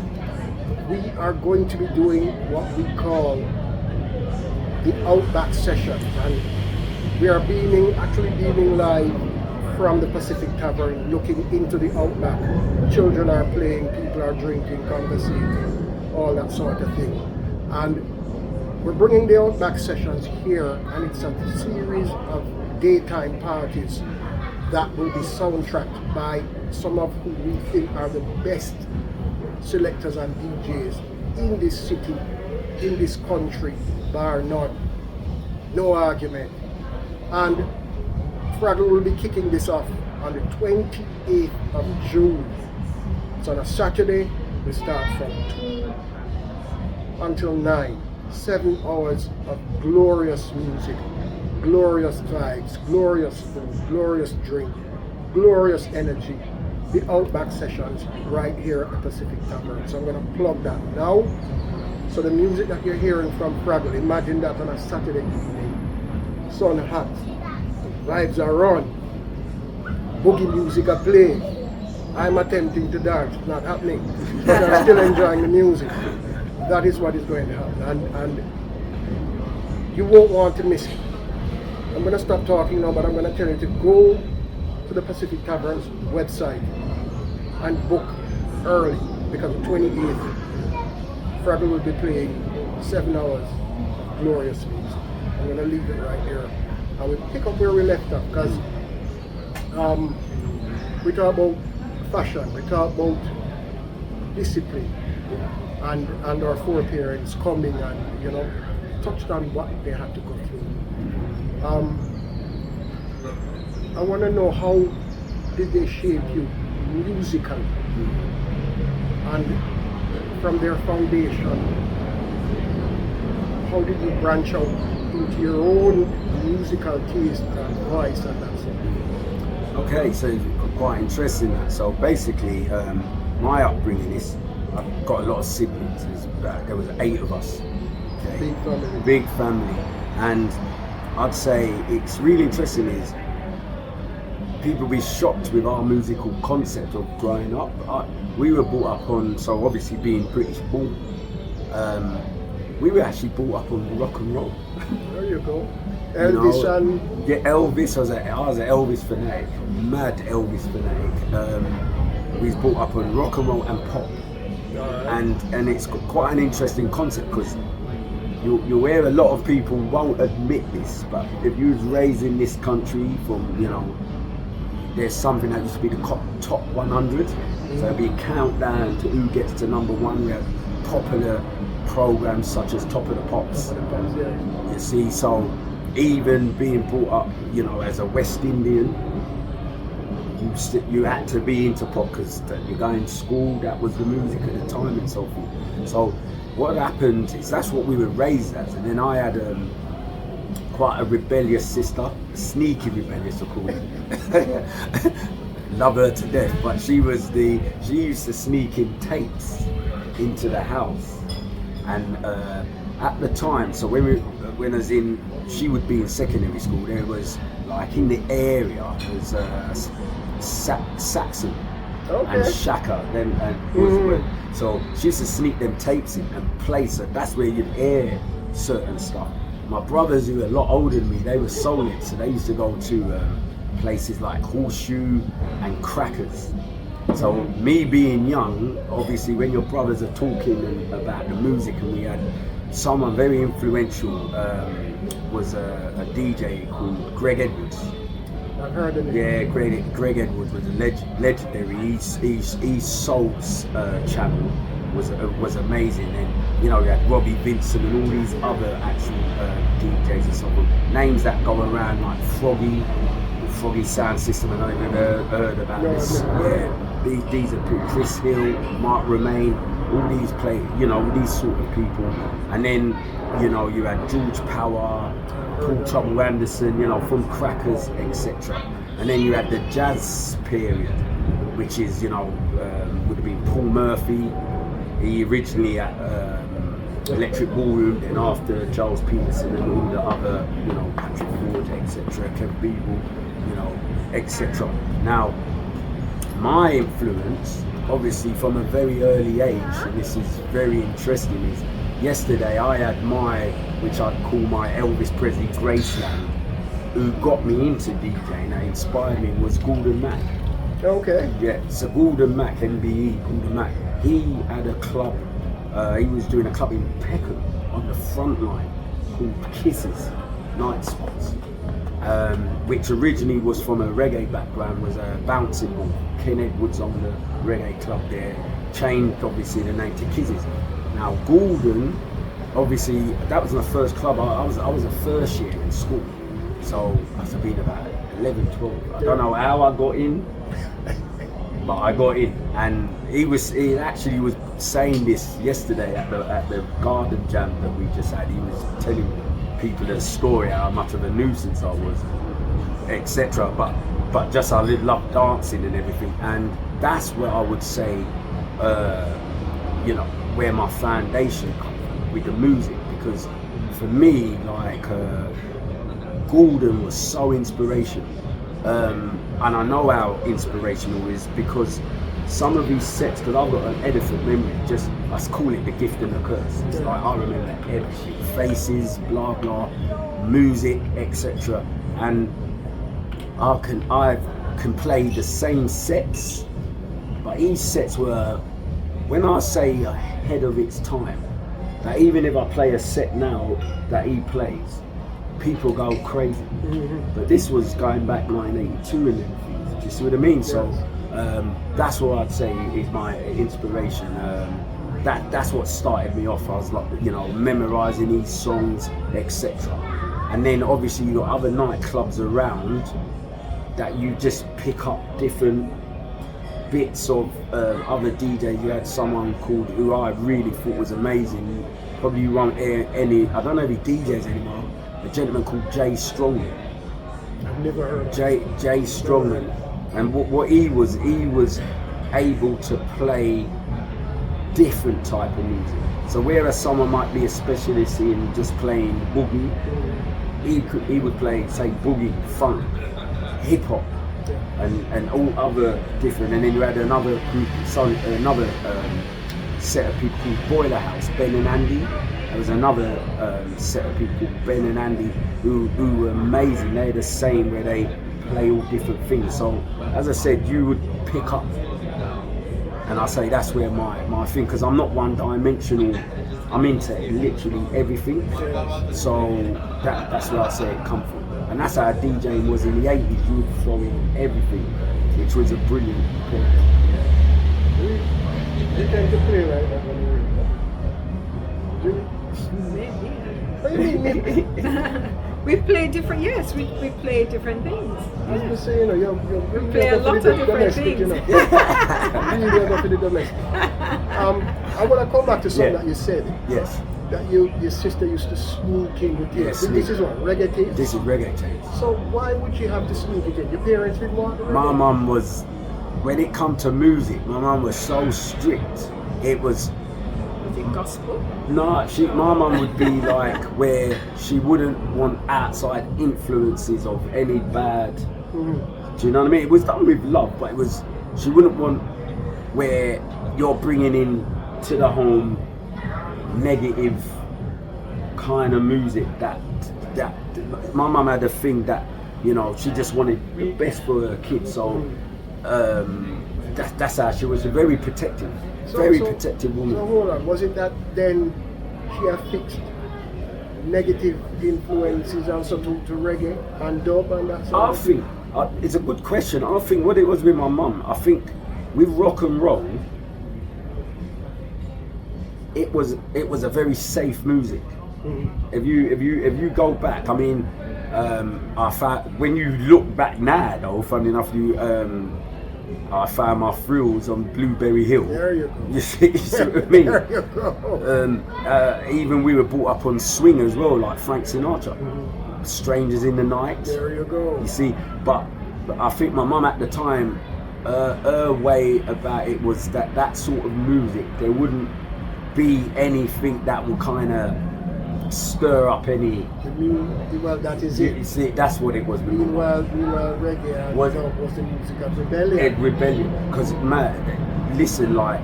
We are going to be doing what we call the Outback Sessions, and we are actually beaming live from the Pacific Tavern, looking into the Outback. Children are playing, people are drinking, conversating, all that sort of thing. And we're bringing the Outback Sessions here, and it's a series of daytime parties that will be soundtracked by some of who we think are the best selectors and DJs in this city, in this country, bar none. No argument. And Fraggle will be kicking this off on the 28th of June. It's on a Saturday. We start from 2 until 9. 7 hours of glorious music, glorious vibes, glorious food, glorious drink, glorious energy. The Outback Sessions right here at the Pacific Tavern. So I'm going to plug that now. So the music that you're hearing from Fraggle, imagine that on a Saturday evening. Sun hot, vibes are on, boogie music are playing. I'm attempting to dance, it's not happening, but I'm still enjoying the music. That is what is going to happen, and you won't want to miss it. I'm going to stop talking now, but I'm going to tell you to go to the Pacific Tavern's website and book early, because the 28th, Fraggle will be playing 7 hours of glorious music. I'm going to leave it right here, and we'll pick up where we left off, because we talk about fashion, we talk about discipline, and our foreparents coming and touched on what they had to go through. I want to know, how did they shape you musically, and from their foundation, how did you branch out into your own musical taste and voice and that sort of thing? Okay, so quite interesting that. So basically, my upbringing is, I've got a lot of siblings. There was 8 of us. Okay? Big family. And I'd say it's really interesting is people be shocked with our musical concept of growing up. We were brought up on, so obviously being British born, we were actually brought up on rock and roll. There you go. Elvis and... Yeah, Elvis, I was an Elvis fanatic, mad Elvis fanatic. We was brought up on rock and roll and pop. And it's quite an interesting concept, because you'll hear a lot of people won't admit this, but if you was raised in this country from, there's something that used to be the top 100, so it'd be a countdown to who gets to number 1. We have popular programs such as Top of the Pops. You see, so even being brought up, you know, as a West Indian, you had to be into pop because you're going to school, that was the music at the time and so forth. So what happened is that's what we were raised as. And then I had quite a rebellious sister, sneaky rebellious, of course. Love her to death, but she used to sneak in tapes into the house. And at the time, so when I was in, she would be in secondary school, there was like in the area, there was Saxon and Shaka. So she used to sneak them tapes in and play, so that's where you'd hear certain stuff. My brothers, who were a lot older than me, they were solid, so they used to go to places like Horseshoe and Crackers. So me being young, obviously when your brothers are talking about the music, and we had someone very influential, was a DJ called Greg Edwards. I've heard of it. Yeah, Greg Edwards was a legendary. His Soul's channel was amazing, and you know, you had Robbie Vincent and all these other actual DJs and so on. Names that go around like Froggy Sound System, I don't know if you've ever heard about this. Yeah, these are people, Chris Hill, Mark Romaine, all these these sort of people. And then, you know, you had George Power, Paul Trouble Anderson, you know, from Crackers, etc. And then you had the jazz period, which is, you know, would have been Paul Murphy. He originally at Electric Ballroom, and after Charles Peterson and all the other, you know, Patrick Ford, etc., Kev Beagle, you know, etc. Now, my influence, obviously from a very early age, and this is very interesting, is yesterday I had which I'd call my Elvis Presley Graceland, who got me into DJing, that inspired me, was Gordon Mack. Okay. Yeah, so Gordon Mack, MBE, Gordon Mack, he had a club, he was doing a club in Peckham on the front line called Kisses, Night Spots, which originally was from a reggae background, was a bouncing ball. Ken Edwards on the reggae club there, changed obviously the name to Kisses. Now Gordon, obviously that was my first club. I was a first year in school, so I must have been about 11, 12. I don't know how I got in, but I got in. And he actually was saying this yesterday at the garden jam that we just had. He was telling people the story, how much of a nuisance I was, etc. But just I love dancing and everything, and that's where I would say, you know, where my foundation comes from with the music. Because for me, like, Gordon was so inspirational, and I know how inspirational it is because some of these sets, because I've got an elephant memory, just let's call it the gift and the curse. It's like I remember everything, faces, blah blah, music, etc. And I can play the same sets, but each sets were, when I say ahead of its time, that even if I play a set now that he plays, people go crazy. But this was going back 1982 and everything. Do you see what I mean? So that's what I'd say is my inspiration. That's what started me off. I was like, you know, memorizing these songs, etc. And then obviously you got other nightclubs around that you just pick up different bits of other DJs. You had someone called, who I really thought was amazing, probably you won't hear any, I don't know if he DJs anymore, a gentleman called Jay Strongman. I've never heard of Jay Strongman. And what he was able to play different type of music. So whereas someone might be a specialist in just playing boogie, he would play, say, boogie, funk, hip hop, and all other different. And then you had another group, another set of people called Boiler House, Ben and Andy. There was another set of people called Ben and Andy who were amazing. They're the same, where they play all different things. So as I said, you would pick up, and I say that's where my thing, because I'm not one dimensional, I'm into literally everything. So that's where I say it come from. And that's how DJing was in the 80s. You would throw in everything, which was a brilliant point. You came to play right now when you were Maybe. What do you mean? We play different. Yes, we play different things. As we say, you play a lot of different things. You go for the domestic. I want to come back to something that you said. Yes. That your sister used to sneak in with you. Yes. This is what, reggae tapes? This is reggae tapes. So why would you have to sneak it in? Your parents didn't want it? My mum was, when it come to music, my mum was so strict. It was. Was it gospel? No, my mum would be like where she wouldn't want outside influences of any bad. Do you know what I mean? It was done with love, but she wouldn't want where you're bringing in to the home negative kind of music that my mum had a thing that she just wanted the best for her kids, so that's how she was. A very protective protective woman. So hold on, was it that then she affixed negative influences also to reggae and dub and that sort of thing? It's a good question. I think what it was with my mum, I think with rock and roll, it was a very safe music. If you go back, I mean, I found, when you look back now, though, funny enough, I found my thrills on Blueberry Hill. There you go. You see what I mean? There you go. Even we were brought up on swing as well, like Frank Sinatra. Strangers in the Night. There you go. You see, but I think my mum at the time, her way about it was that sort of music, there wouldn't be anything that will kind of stir up any. Well, that is it. You see, that's what it was. Meanwhile, reggae was the music of rebellion. Rebellion, because listen, like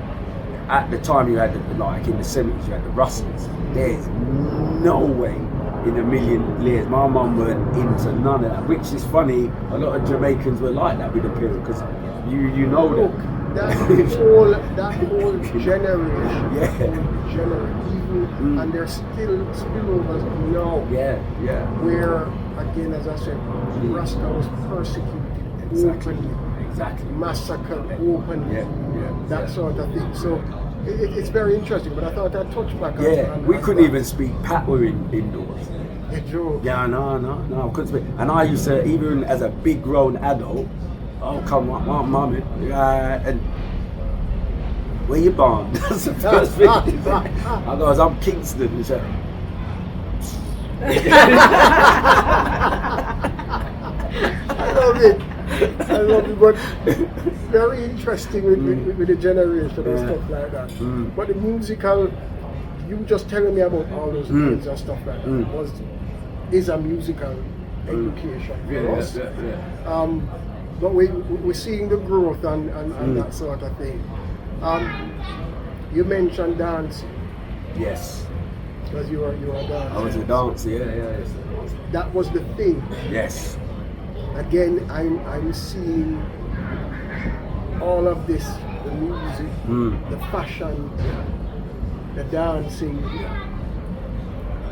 at the time you had like in the 70s you had the Rustlers. There's no way in a million years my mum weren't into none of that, which is funny. A lot of Jamaicans were like that with the period, because you know that. That whole generation, and there's still spillovers now. Yeah. Where, again, as I said, Rasta was persecuted openly, massacred openly, that sort of thing. So it's very interesting. But I thought I'd touch back on we couldn't even speak Patois indoors. Yeah, no, I couldn't speak. And I used to, even as a big grown adult, oh come on, mummy, and where you born? That's the first thing. I goes, I'm Kingston. And she, I love it, but very interesting with the generation and stuff like that. But the musical, you just telling me about all those things and stuff like that is a musical education for us. But we're seeing the growth and that sort of thing. You mentioned dancing. Yes. Because you were dancing. I was a dancer, yeah. That was the thing. Yes. Again, I'm seeing all of this, the music, the fashion, the dancing,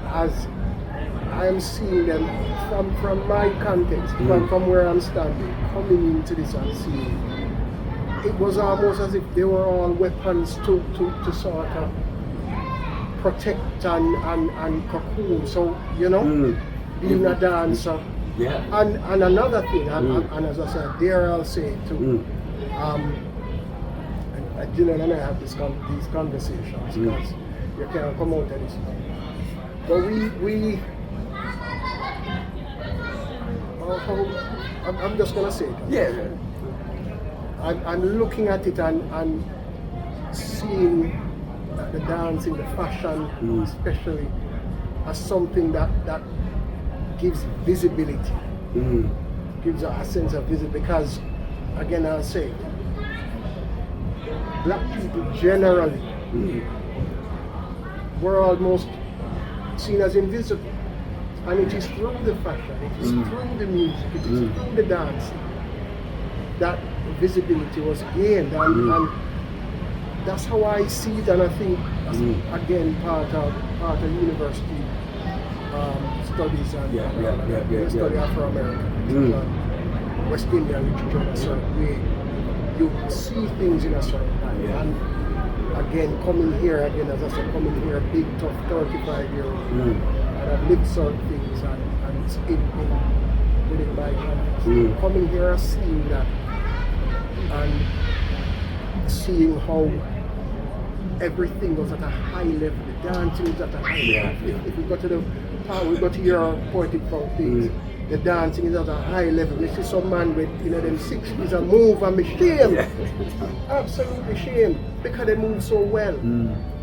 as I'm seeing them from my context, from where I'm standing, coming into this and seeing. It was almost as if they were all weapons to sort of protect and cocoon. So, being a dancer. Yeah. And another thing, and as I said, there I'll say too, and Gillian and I have these conversations because you can't come out of this. But I'm just gonna say it. Yeah. I'm looking at it and seeing the dancing, the fashion, especially as something that gives visibility, gives a sense of visibility. Because, again, I'll say, black people generally were almost seen as invisible. And it is through the fashion, it is through the music, it is through the dancing that visibility was gained, and that's how I see it. And I think that's again part of university studies and study Afro-American West Indian literature in a certain way. You see things in a certain way, and again coming here as I said, coming here, big tough 35-year-old, and I've lived certain things and roots within my country. Coming here and seeing that, and seeing how everything was at a high level, the dancing was at a high level. If we go to the power, we go to your Poetic Funk things, the dancing is at a high level. We see some man with, them 60s and move and be shame. Absolutely shame, because they move so well.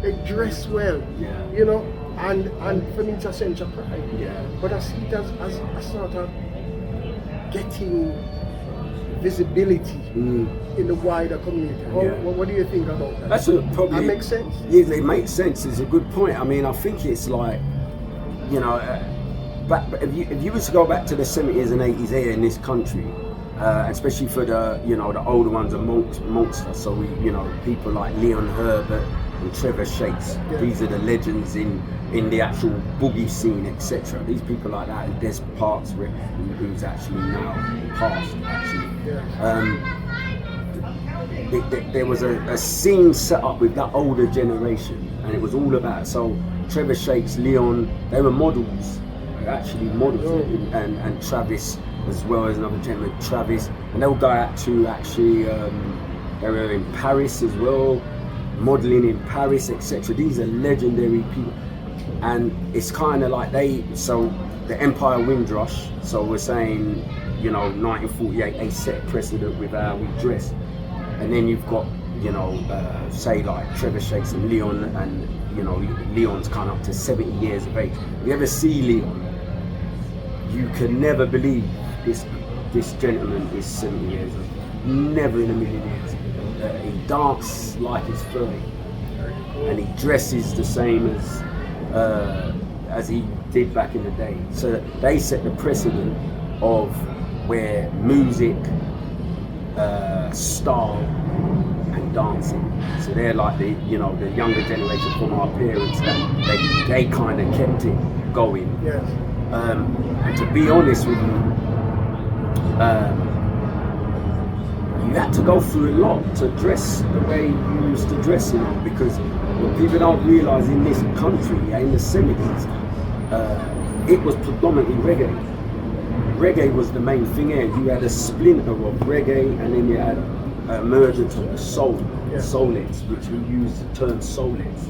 They dress well, and for me it's a sense of pride. But I see it as a sort of getting visibility in the wider community. What do you think about that? That's probably. That makes sense? Yeah, it makes sense. It's a good point. I mean, I think it's like, but if you were to go back to the 70s and 80s here in this country, especially for the the older ones amongst us, so we people like Leon Herbert and Trevor Shakes. These are the legends in the actual boogie scene, etc. These people like that, and Des Parks, who's actually now passed. There was a scene set up with that older generation, and it was all about. So Trevor Shakes, Leon, they were models. Actually models, and Travis as well as another gentleman, Travis, and they'll go out to actually they were in Paris as well, modelling in Paris, etc. These are legendary people, and it's kind of like so the Empire Windrush, so we're saying 1948, they set precedent with how we dress, and then you've got say like Trevor Shakes and Leon, and Leon's kind of up to 70 years of age. If you ever see Leon, you can never believe this gentleman is 70 years old. Never in a million years. He dances like he's 30, and he dresses the same as he did back in the day. So they set the precedent of where music, style, and dancing. So they're like the younger generation from our parents, that they kind of kept it going. And to be honest with you, you had to go through a lot to dress the way you used to dress, because what people don't realise in this country, in the 70s, it was predominantly reggae. Reggae was the main thing here. You had a splinter of reggae, and then you had emergence of the soul-heads, which we use the term soul-heads.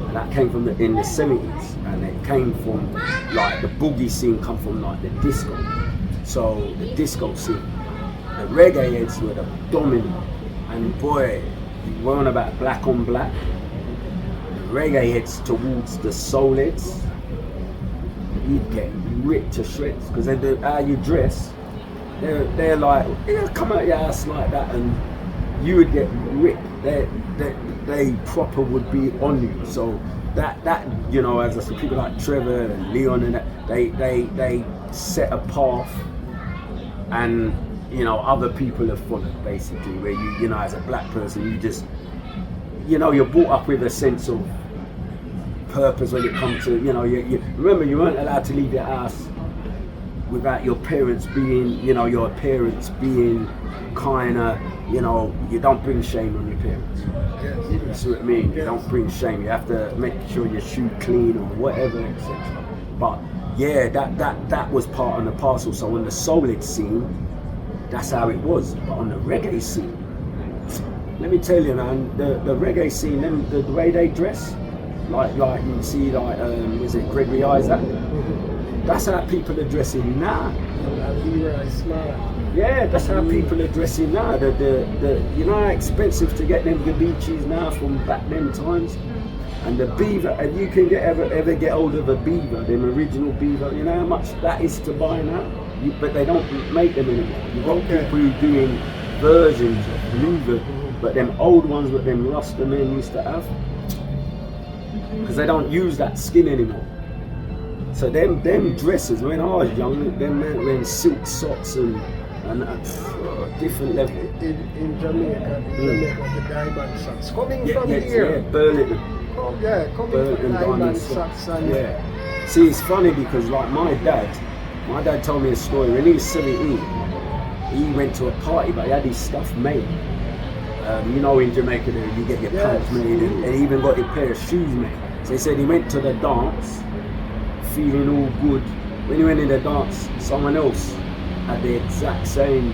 And that came from in the 70s, and it came from like the boogie scene, come from like the disco. So the disco scene, the reggae heads were the dominant, and boy, you weren't about black on black. The reggae heads towards the soul heads, you'd get ripped to shreds, because how you dress, they're like, come out your ass like that, and you would get ripped. They proper would be on you. So that as I said, people like Trevor and Leon and that, they set a path, and other people have followed, basically, where you as a black person, you just you're brought up with a sense of purpose when it comes to you remember, you weren't allowed to leave your house without your parents being your parents being kind of you don't bring shame on your parents. You see what I mean? You don't bring shame. You have to make sure your shoe clean or whatever, etc. But yeah, that was part and the parcel. So on the soul-head scene, that's how it was. But on the reggae scene, let me tell you, man, the reggae scene, the way they dress, like you see, like was it Gregory Isaac? That's how people are dressing now. Yeah, that's how people are dressing now. You know how expensive to get them gabichis now from back then times, and the beaver. And you can ever get hold of a beaver, them original beaver. You know how much that is to buy now. But they don't make them anymore. You've got people who are doing versions of beaver, but them old ones that them Rasta men used to have, because they don't use that skin anymore. So them dresses, when I was young, them men wearing silk socks and different level. In Jamaica, the diamond socks. Coming from here. Yeah, Burlington. Coming from diamond socks. See, it's funny because like my dad told me a story. When he was 17, he went to a party, but he had his stuff made. In Jamaica there, you get your pants made, and he even got your pair of shoes made. So he said he went to the dance, feeling all good, when he went in the dance, someone else had the exact same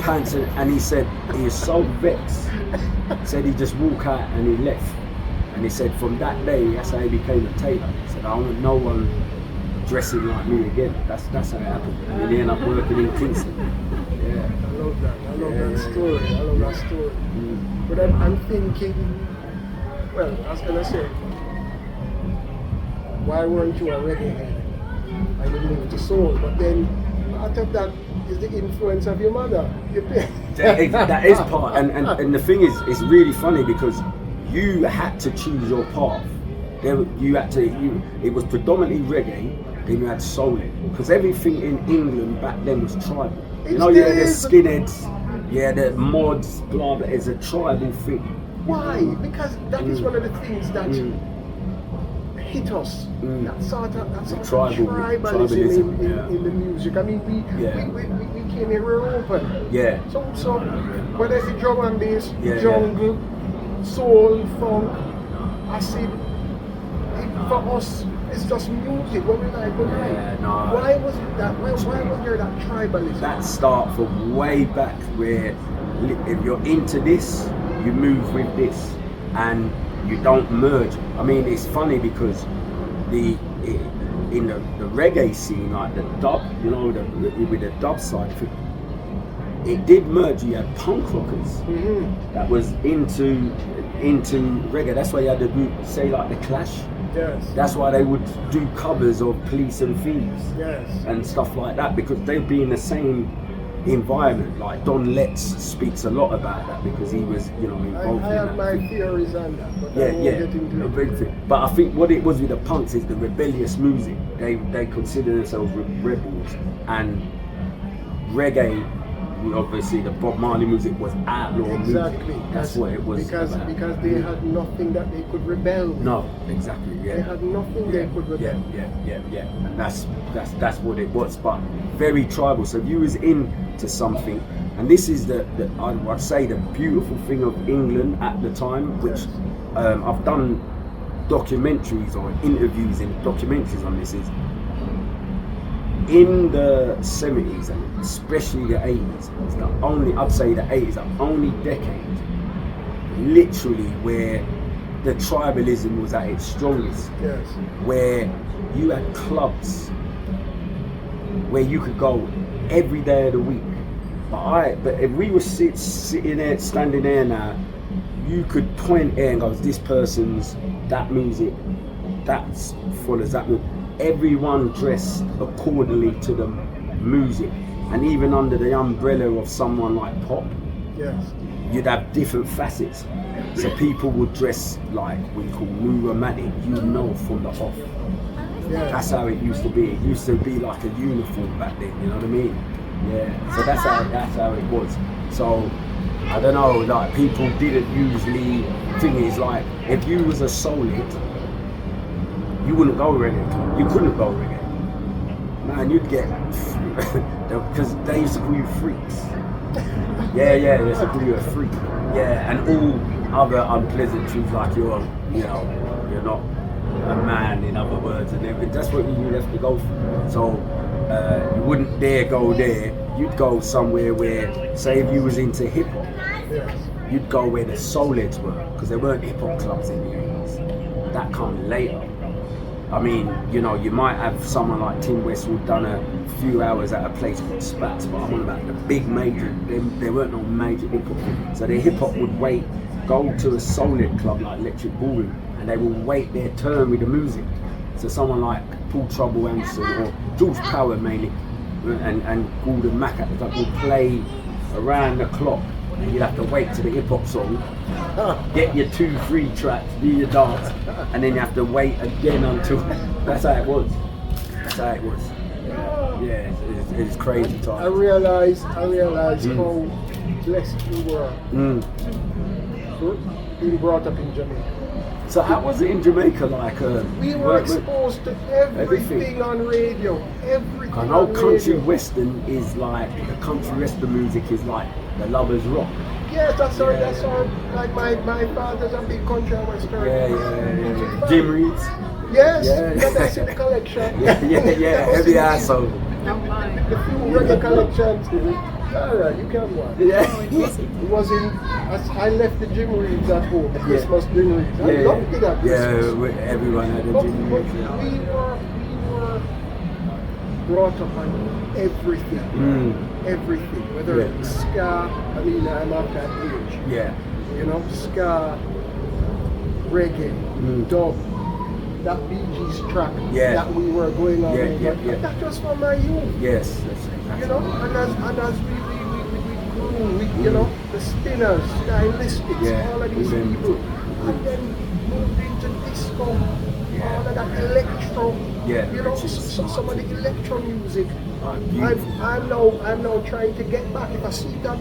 pants, and he said he was so vexed. Said he just walked out and he left. And he said from that day, that's how he became a tailor. He said, I don't want no one dressing like me again. That's how it happened. And he ended up working in Kingston. Yeah. I love that. I love that story. I love that story. But I'm thinking, well, I was gonna say, why weren't you a reggae head? And you moved to soul, but then out of that is the influence of your mother. That is part, and the thing is, it's really funny because you had to choose your path. It was predominantly reggae, then you had soul, because everything in England back then was tribal. You know, you had the skinheads, yeah, the mods, blah blah. It's a tribal thing. Why? Because that is one of the things that hit us. That sort of tribalism in the music. I mean, we came here, we were open. Yeah. So whether it's the drum and bass, jungle, soul, funk, acid, for us, it's just music. What we like, what we like. No. Why was there that tribalism? That start from way back where if you're into this, you move with this, and you don't merge. I mean, it's funny because in the reggae scene, like the dub, you know, with the dub side, it did merge. You had punk rockers that was into reggae. That's why you had to do, say, like the Clash. Yes. That's why they would do covers of Police and Thieves. Yes. And stuff like that, because they'd be in the same environment. Like Don Letts speaks a lot about that because he was, you know, involved in that. I have my theories on that, but I won't get into it. But I think what it was with the punks is the rebellious music. They consider themselves rebels, and reggae, obviously the Bob Marley music was outlaw music. That's what it was because they had nothing that they could rebel with. No, exactly. Yeah. They had nothing they could rebel. Yeah. And that's what it was. But very tribal. So if you was into something, and this is I'd say the beautiful thing of England at the time, which I've done documentaries or interviews in documentaries on this, is in the 70s and especially the 80s, it's the only, I'd say the 80s, the only decade literally where the tribalism was at its strongest. Yes. Where you had clubs where you could go every day of the week. But if we were sitting there, standing there now, you could point there and go, this person's that music, that's full as that music. Everyone dressed accordingly to the music, and even under the umbrella of someone like pop, you'd have different facets. So people would dress like we call new romantic, you know, from the off. That's how it used to be. It used to be like a uniform back then, you know what I mean? Yeah. So that's how it was. So I don't know, like people didn't usually. Thing is, like if you was a solid, you wouldn't go reggae. You couldn't go reggae. Man, you'd get because they used to call you freaks. They used to call you a freak. Yeah, and all other unpleasantries like you're not a man, in other words, and that's what you have to go for. So you wouldn't dare go there. You'd go somewhere where, say, if you was into hip hop, you'd go where the soul heads were, because there weren't hip hop clubs in the 80s. That come later. I mean, you know, you might have someone like Tim Westwood done a few hours at a place called Spats, but I'm on about the big major. There weren't no major hip hop. So the hip hop would go to a solid club like Electric Ballroom, and they will wait their turn with the music. So someone like Paul Trouble Anderson or George Power mainly, and Gordon Mack at the time would play around the clock. And you'd have to wait to the hip hop song, get your 2-3 tracks, do your dance, and then you have to wait again until. That's how it was. Yeah, it's crazy time. I realized how blessed we were being brought up in Jamaica. So how was it in Jamaica? Like we were exposed to everything on radio. Everything. I know country western is like the country western music is like the Lovers Rock. Yes, that's all. Like my father's a big country western. Jim Reed's. Yes, Yeah. that's in the collection. Yeah, heavy asshole. Not mine. The few reggae collections. Alright, you can watch. Yeah. It was in, as I left the gym reads at home, the Christmas gym reads. I loved it at Christmas. Everyone had a But gym. we were brought up on everything. Everything. Whether it's ska, I mean, I'm of that age. Yeah. You know, ska, reggae, dub, that Bee Gees track that we were going on. That was from my youth. Yes. That's You know, and as we grew, you know, the spinners, stylistics, all of these people, and then moved into disco, all of that electro, you know, some of the electro music. I'm now trying to get back. If I see that,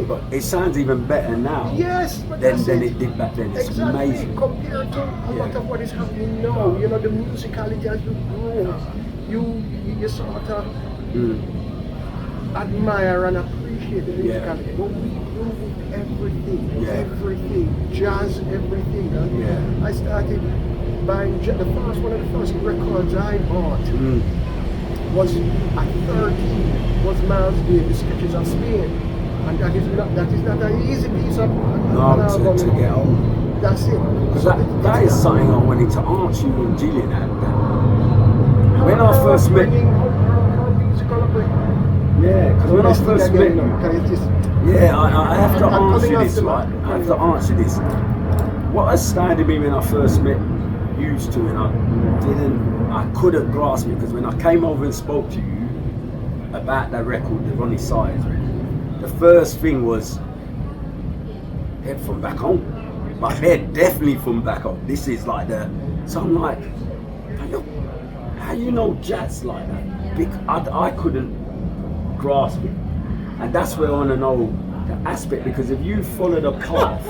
but it sounds even better now. Yes, but than it did back then. It's exactly, amazing compared to a lot of what is happening now. You know, the musicality as you grow, you sort of admire and appreciate the musicality. But we grew everything, jazz, everything. And I started buying one of the first records I bought. Was at 13 was Miles Davis' Sketches of Spain, and that is not an easy piece of to get on. That's it. Because that is something I wanted to ask you and Gillian when I first met you. Yeah, because when I first met you, I have to answer this, right? I have to answer this. What astounded me when I first met you two, and I couldn't grasp it, because when I came over and spoke to you about that record, the Ronnie Size record, the first thing was, they're from back home. Like, they're definitely from back home. This is like so I'm like, how you know jazz like that? I couldn't grasp it. And that's where I want to know the aspect, because if you follow the path,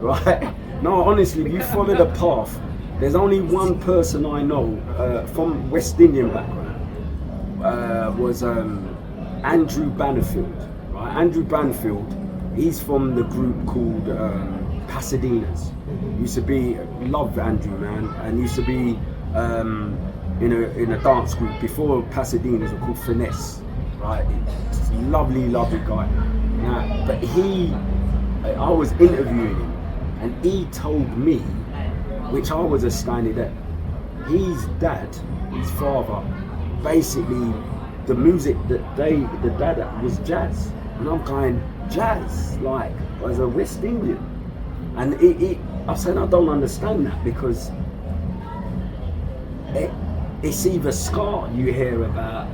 right? No, honestly, if you follow the path, there's only one person I know from West Indian background, was Andrew Bannerfield. Right? Andrew Bannerfield, he's from the group called Pasadena's. Used to be, love Andrew, man, and used to be in a dance group before Pasadena's, were called Finesse. Right? It's a lovely guy. Now, but I was interviewing him, and he told me, which I was astounded at, his father, basically the music that the dad was jazz, and I'm going, jazz, like, as a West Indian, and I said, I don't understand that, because it's either ska you hear about,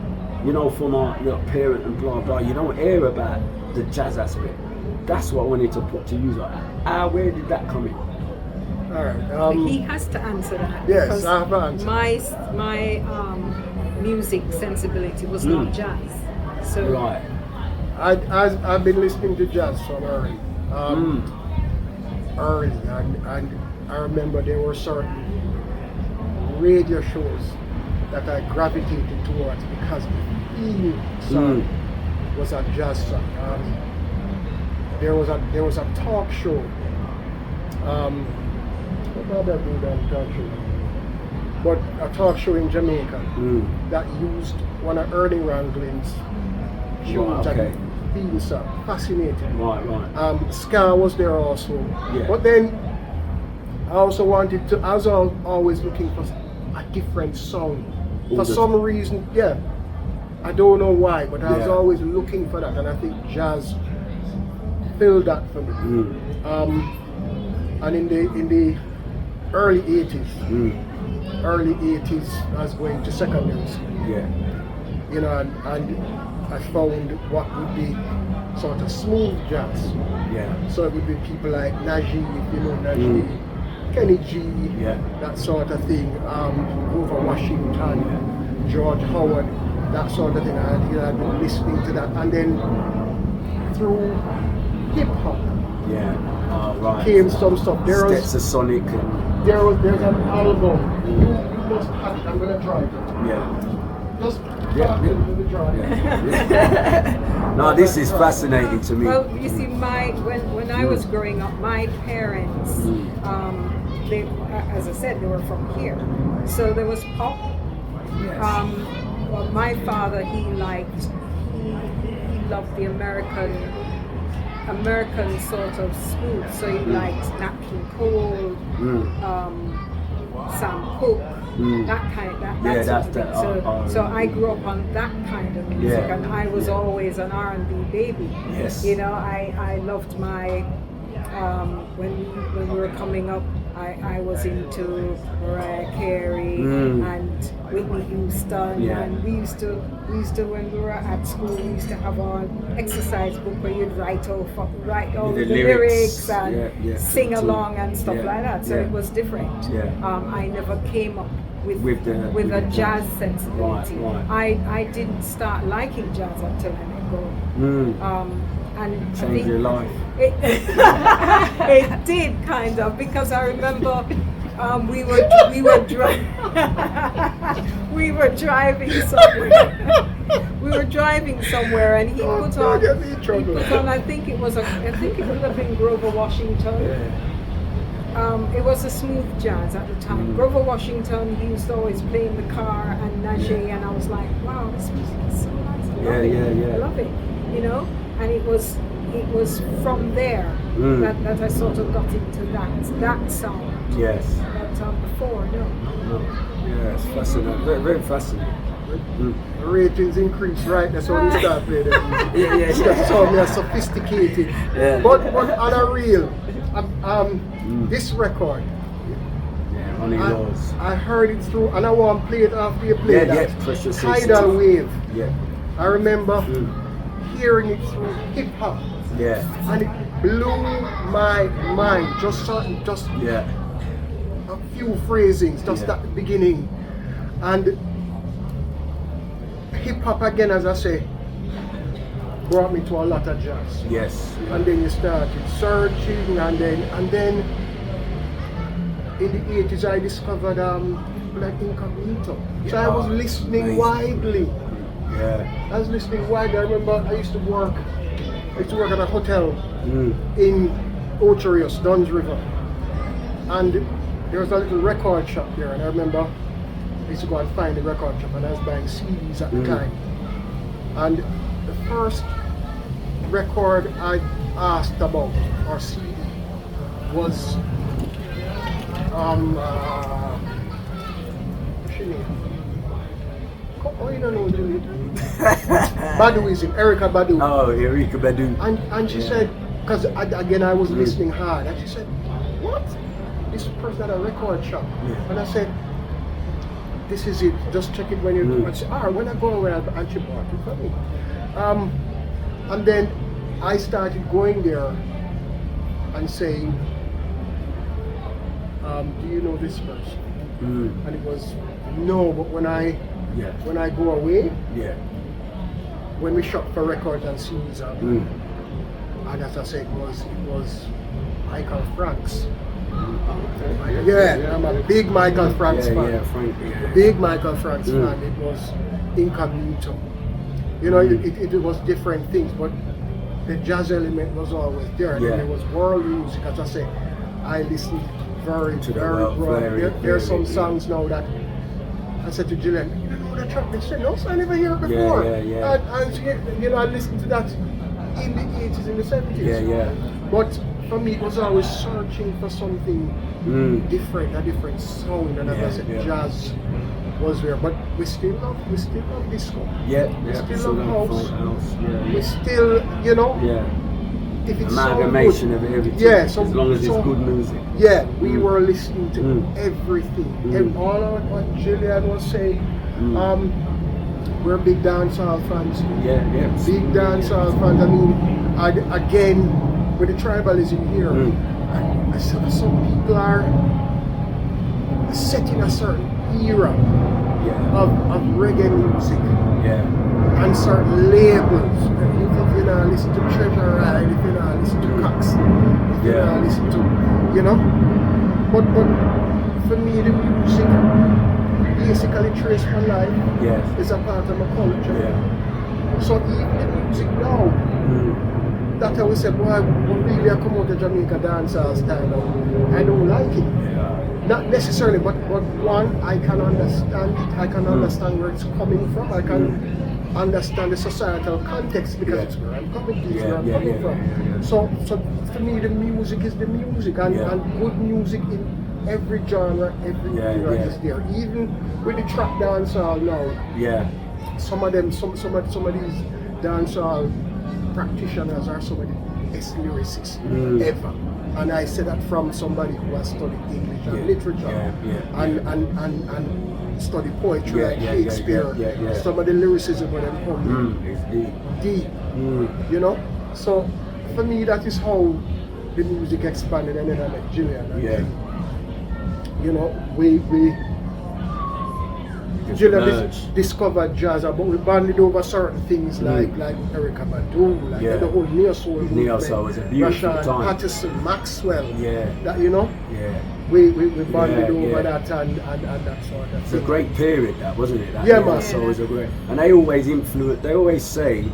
you know, from your parent and blah blah, you don't hear about the jazz aspect. That's what I wanted to put to you, like, where did that come in? All right. He has to answer that. Yes, I have an answer. My music sensibility was not jazz. So right. I've been listening to jazz from early. And I remember there were certain radio shows that I gravitated towards because the theme song was a jazz song. There was a talk show. But a talk show in Jamaica that used one of Ernie Ranglin's tunes and theme song. Fascinating. Right. Ska was there also. Yeah. But then I also wanted to, I was always looking for a different sound. For some reason, I don't know why, but I was always looking for that, and I think jazz filled that for me. And in the early 80s, I was going to secondary school. You know, and I found what would be sort of smooth jazz. So it would be people like Najee, if you know Najee, Kenny G, that sort of thing, Grover Washington, George Howard, that sort of thing. I'd been listening to that, and then through hip hop, came some stuff. Steps of Sonic. There's an album. You must have it. I'm gonna try it. Just No, this is fascinating to me. Well, you see, when I was growing up, my parents, they, as I said, they were from here, so there was pop. Yes. Well, my father, he loved the American sort of smooth, so he liked Nat King Cole, Sam Cooke, that kind of thing. So I grew up on that kind of music, and I was always an R&B baby. Yes. You know, I loved my when we were coming up, I was into Mariah Carey and Whitney Houston, and we used to when we were at school, we used to have an exercise book where you'd write all the lyrics and sing along and stuff like that. So it was different. I never came up with a jazz sensibility. Right. I didn't start liking jazz until I met Go. And changed your life. It did kind of, because I remember we were driving somewhere. And he put on. I think it would have been Grover Washington. It was a smooth jazz at the time. Grover Washington, he used to always play in the car, and Najee, and I was like, wow, this music is so nice. I love it. You know, and it was from there that I sort of got into that sound. Yes. But before, no. Yeah, it's fascinating. Very, very fascinating. The ratings increase, right? That's how we start playing it. That's how we are sophisticated. Yeah. But on a real, this record, I heard it through, and I want to play it after you play that. Precious Tidal Wave. Yeah. I remember hearing it through hip hop. Yeah. And it blew my mind. Just a few phrasings, just at the beginning. And hip hop again, as I say, brought me to a lot of jazz. Yes. And then you started searching, and then in the 80s I discovered Black Incognito. So I was listening widely. Yeah. I was listening widely. I remember I used to work at a hotel in Ocherius, Duns River. And there was a little record shop there, and I remember I used to go and find the record shop, and I was buying CDs at the time. And the first record I asked about, or CD, was what's your name? Oh, you don't know Gillian. Baduism, Erica Badu. Oh, Erica Badu. And she said, because again I was listening hard, and she said, what? This person at a record shop. And I said, this is it, just check it when you're doing it. She said, when I go away, and she bought it for me. And then I started going there and saying, do you know this person? And it was, no, but when I go away, when we shop for records and CDs, and as I said, it was Michael Franks. I'm a big Michael Franks fan. Big Michael Franks fan. It was Incognito. You know, it was different things, but the jazz element was always there. And then there was world music. As I say, I listened very broad. There are some songs now that I said to Gillian, you know that track? They said, no, I never heard it before. And she, you know, I listened to that in the 80s, in the 70s. But for me, it was always searching for something different, a different sound. And as I said, jazz was there. But we still love disco. We still love house. We still, you know, if it's amalgamation so good, of everything. As long as it's good music. We were listening to everything. And all of what Gillian was saying. We're big dancehall fans. Big dancehall fans. I mean, again, with the tribalism here, I said some people are set in a certain era of reggae music and certain labels. If you not listen to Treasure Ride, if you not listen to Cox, if you not listen to, you know. But for me, the music, basically trace my life. Yes. It's a part of my culture. Yeah. So even the music now, that I would say, boy, when really I come out of Jamaica dancehall style, I don't like it. Yeah. Not necessarily, but one, I can understand it. I can understand where it's coming from. I can understand the societal context because it's where I'm coming to, where I'm coming from. Yeah. So for me, the music is the music, and good music in every genre, every era is there. Even with the trap dancehall now. Yeah. Some of these dancehall practitioners are some of the best lyricists ever. And I say that from somebody who has studied English and literature and studied poetry like Shakespeare. Some of the lyricism when them come deep. You know? So for me that is how the music expanded, and then I met Gillian. And then, you know, we Gillian discovered jazz, but we banded over certain things like Erykah Badu, like the whole neo soul movement. Neo soul was a beautiful time. Patterson, Maxwell. Yeah. That, you know. Yeah. We banded over that and that sort of thing. It's a great period, that, wasn't it? That man. So it was a great, and they always say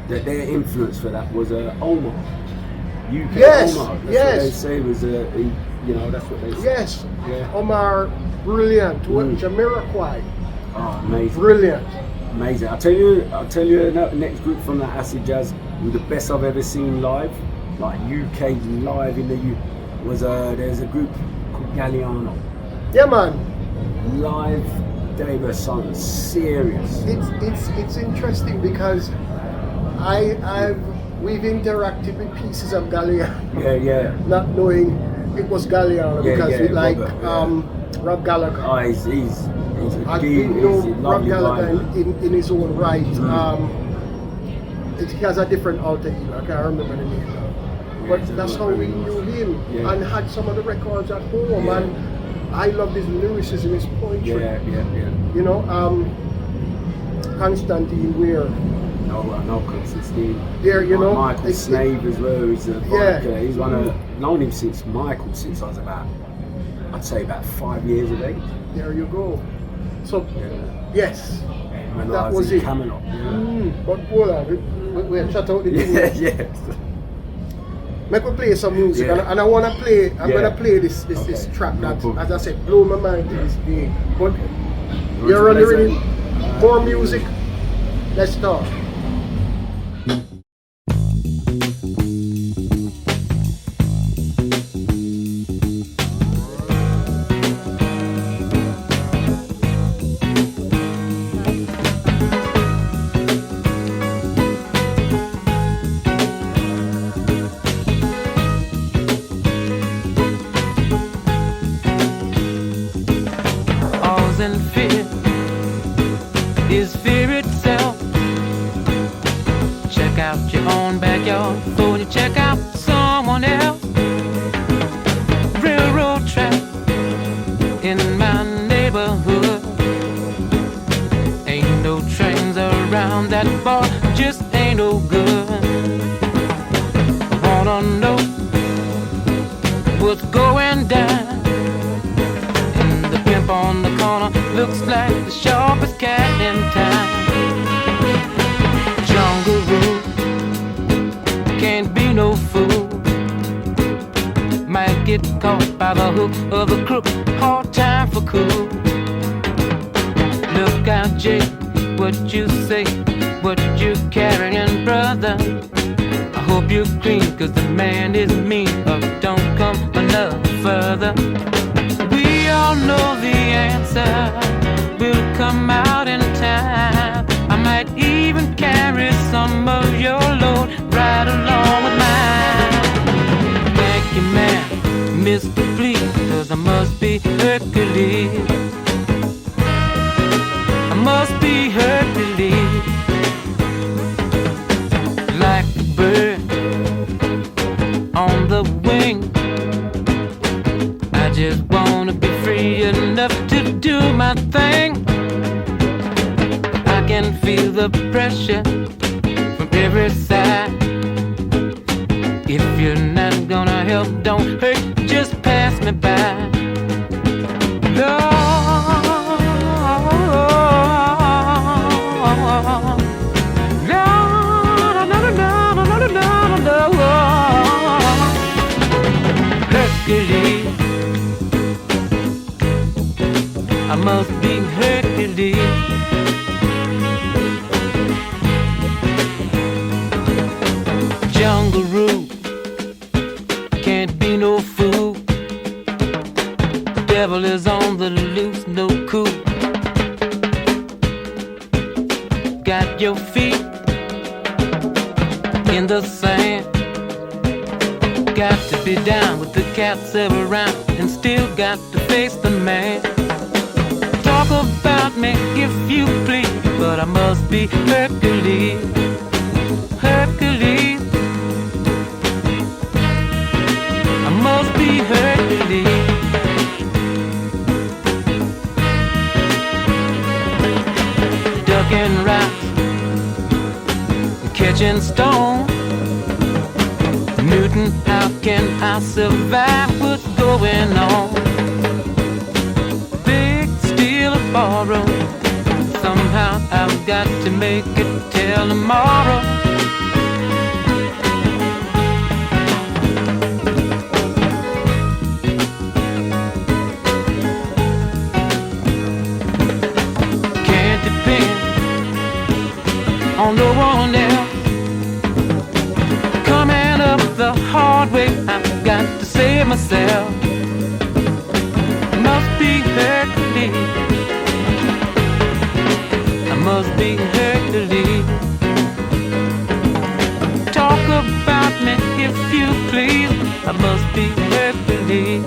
that their influence for that was Omar. UK Omar. That's what they say was you know, that's what they say. Yes. Yeah. Omar, brilliant. Jamiroquai. Oh, amazing. Brilliant. Amazing. I'll tell you next group from that acid jazz, the best I've ever seen live, like UK live in the was there's a group called Galliano. Yeah, man. Live, they were something serious. It's interesting because we've interacted with pieces of Galliano. Yeah. Not knowing it was Galliano because we like Rob Gallagher. Oh, he's a Rob Gallagher in his own right. He has a different alter ego. I can't remember the name now. But that's how we knew him and had some of the records at home. And I love his lyricism, his poetry. You know, Constantine Weir. No, Constantine. There, you know. Michael Snave as well. He's he's known him since I was I'd say about 5 years of age. There you go. So, yes, when that was it. Camelot. But hold on, we'll shut out the thing. Make me play some music, and I want to play. I'm gonna play this track that, as I said, blew my mind to this day. But you're on the reading. More music. Let's start. Before you check out someone else. Railroad track in my neighborhood. Ain't no trains around that far, just ain't no good. I wanna know what's going down. And the pimp on the corner looks like the sharpest cat in town. Jungle Rule, can't be no fool. Might get caught by the hook of a crook. Hard time for cool. Look out, Jake, what you say, what you carrying, brother. I hope you're clean, cause the man is mean, or don't come enough further. We all know the answer will come out in time. I might even carry some of your load right along with mine. Thank you, man, Mr. Please, cause I must be Hercules. I must be Hercules. Like a bird on the wing, I just wanna be free enough to do my thing. I can feel the pressure from every side. If you're not gonna help, don't hurt, just pass me by. Lord, Hercules. I must be Hercules. Jungle rule, can't be no fool. Devil is on the loose, no cool. Got your feet in the sand. Got to be down with the cats around, and still got to face the man. Talk about me if you please, but I must be Hercules. Hercules, I must be Hercules. Ducking rocks, catching stone. Newton, how can I survive what's going on? Big steel of borrow, somehow I've got to make it till tomorrow. Can't depend on no one else. Coming up the hard way, I've got to save myself. Must be Hercules. I must be Hercules. Talk about me if you please. I must be Hercules.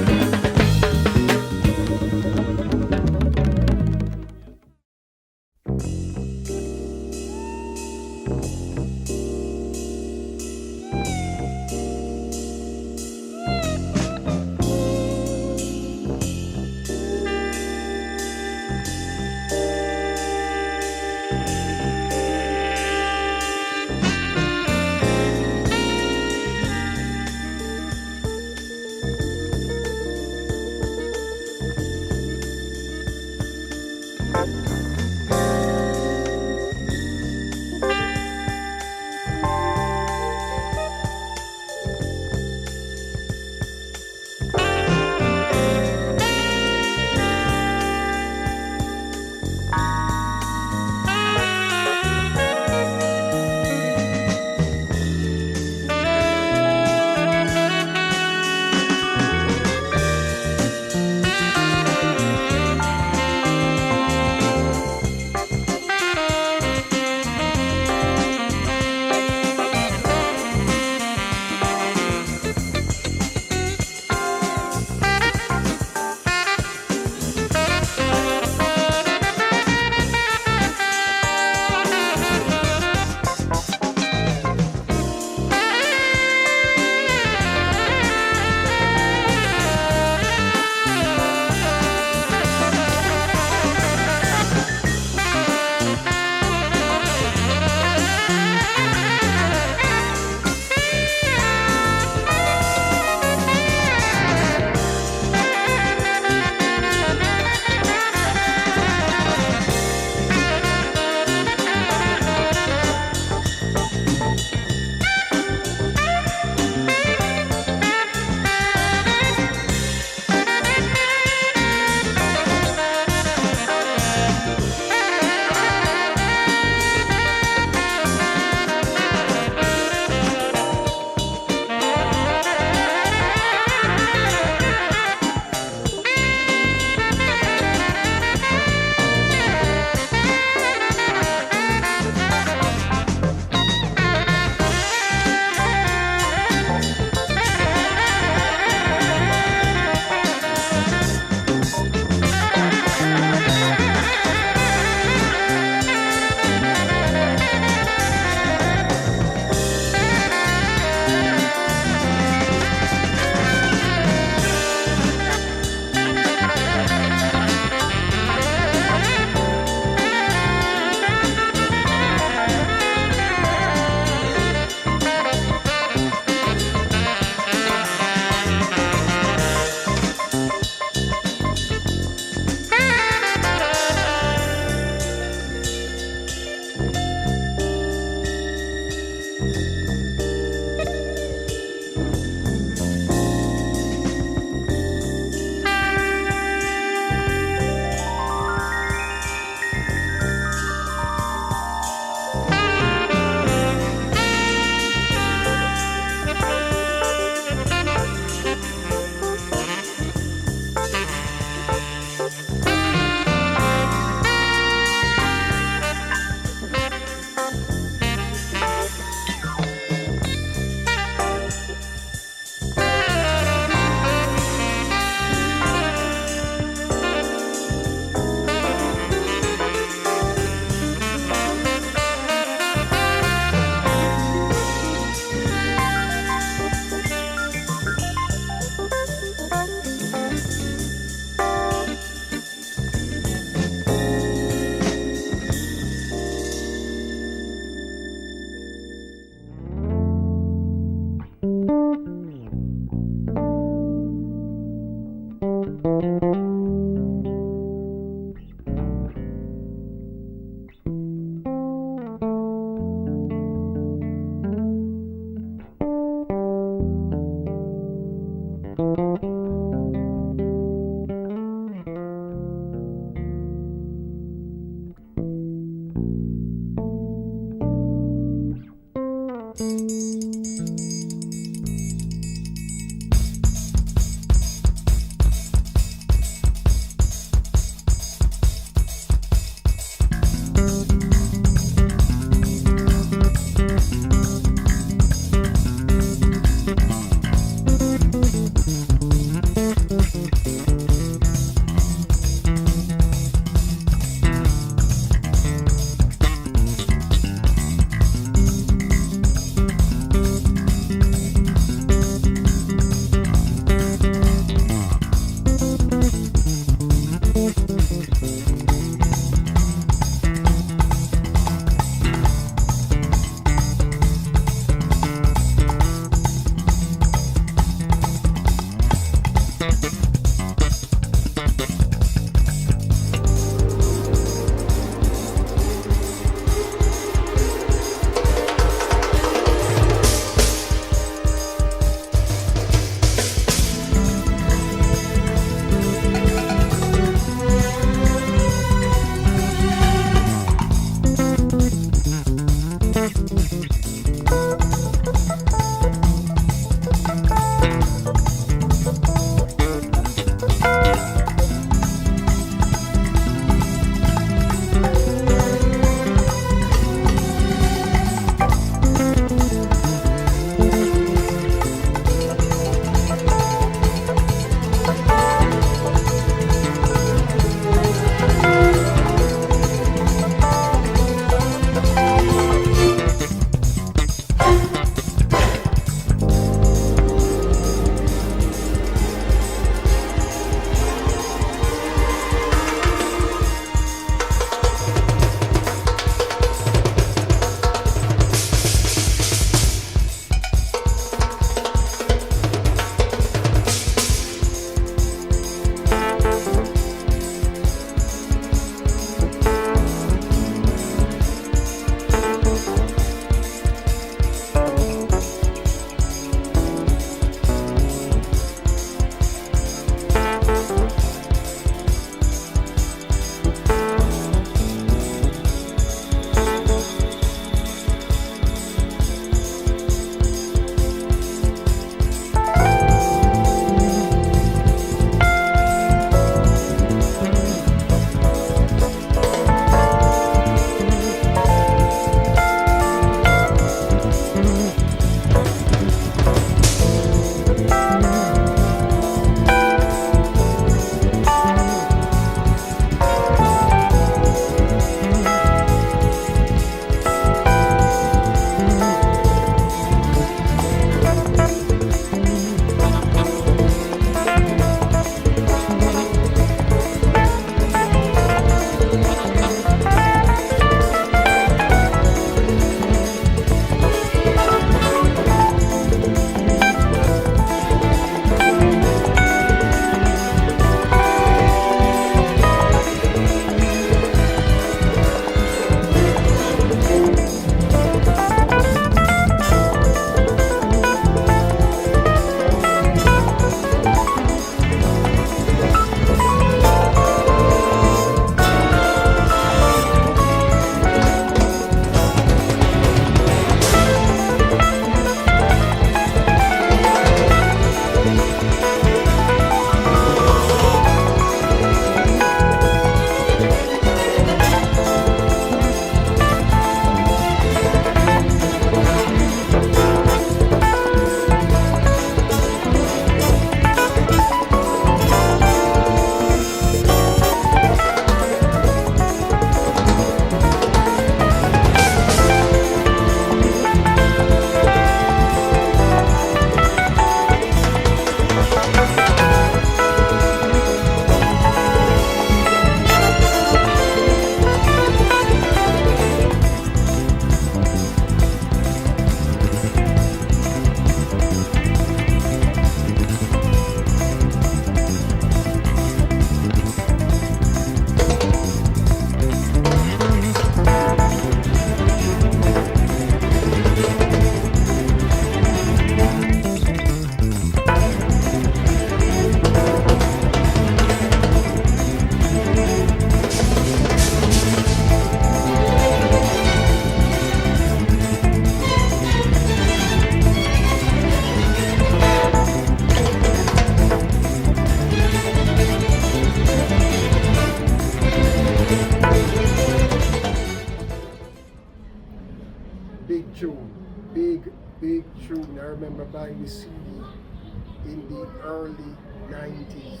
in the early 90s.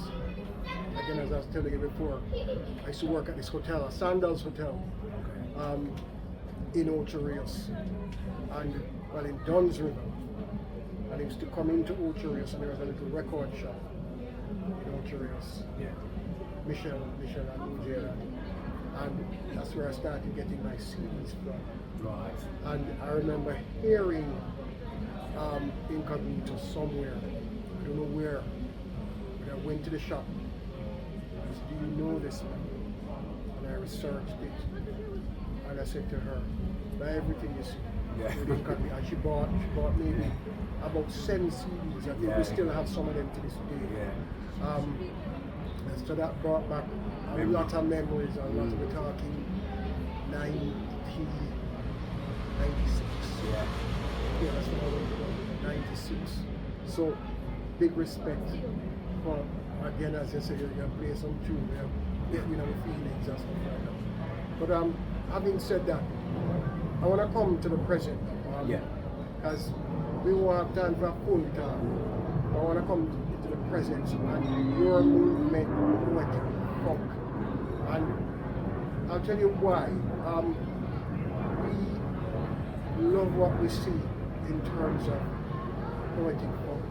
Again, as I was telling you before, I used to work at this hotel, Sandals Hotel, in Ocho Rios, and in Duns River. And I used to come into Ocho Rios, and there was a little record shop in Ocho Rios. Yeah. Michelle and Ujera. And that's where I started getting my CDs from. Right. And I remember hearing Incognito somewhere, I don't know where, but I went to the shop. I said, do you know this man? And I researched it. And I said to her, buy everything you see. Yeah. And she bought maybe about 7 CDs. I think we still have some of them to this day. Yeah. So that brought back a lot of memories, a lot of the talking 96. Yeah, that's when I went to 96. So big respect for, again, as you say, you play some tune, you know, feelings and stuff like that. But having said that, I want to come to the present. Because we won't have time for a full talk. I want to come to the present and your movement, Poetic Funk. And I'll tell you why. We love what we see in terms of Poetic Funk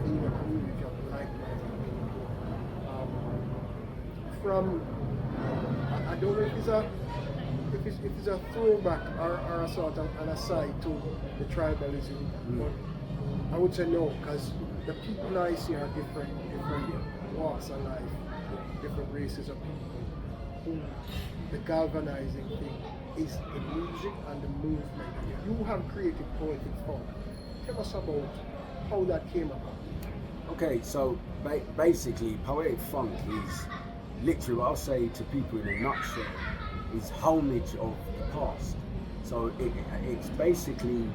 being a community of like-minded people. I don't know if it's a throwback or a sort of an aside to the tribalism, but I would say no, because the people I see are different walks of life, different races of people. Who the galvanizing thing is the music and the movement. You have created Poetic Funk. Tell us about how that came about. Okay, so basically, Poetic Funk is literally what I'll say to people in a nutshell is homage of the past. So it's basically,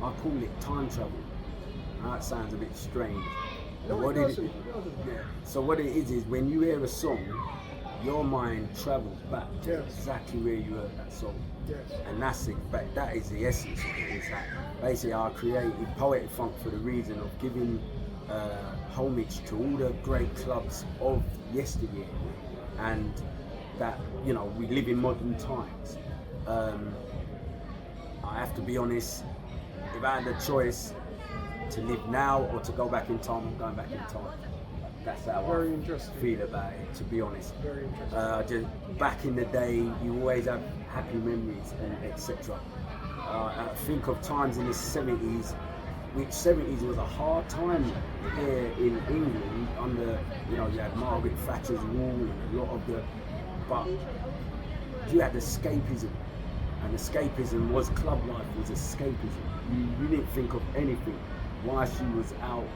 I call it time travel. Now that sounds a bit strange. No, it doesn't. So what it is when you hear a song, your mind travels back to Yes. exactly where you heard that song. Yes. And that is the essence of it. Is that basically I created Poetic Funk for the reason of giving homage to all the great clubs of yesteryear, and that, you know, we live in modern times. I have to be honest, if I had the choice to live now or to go back in time, I'm going back in time. That's how Very I interesting. feel about it, to be honest. Very interesting. Just back in the day, you always have happy memories and etc. I think of times in the 70s, which 70s was a hard time here in England under, you know, you had Margaret Thatcher's rule and a lot of the, but you had escapism, and escapism was club life, was escapism. You didn't think of anything while she was out,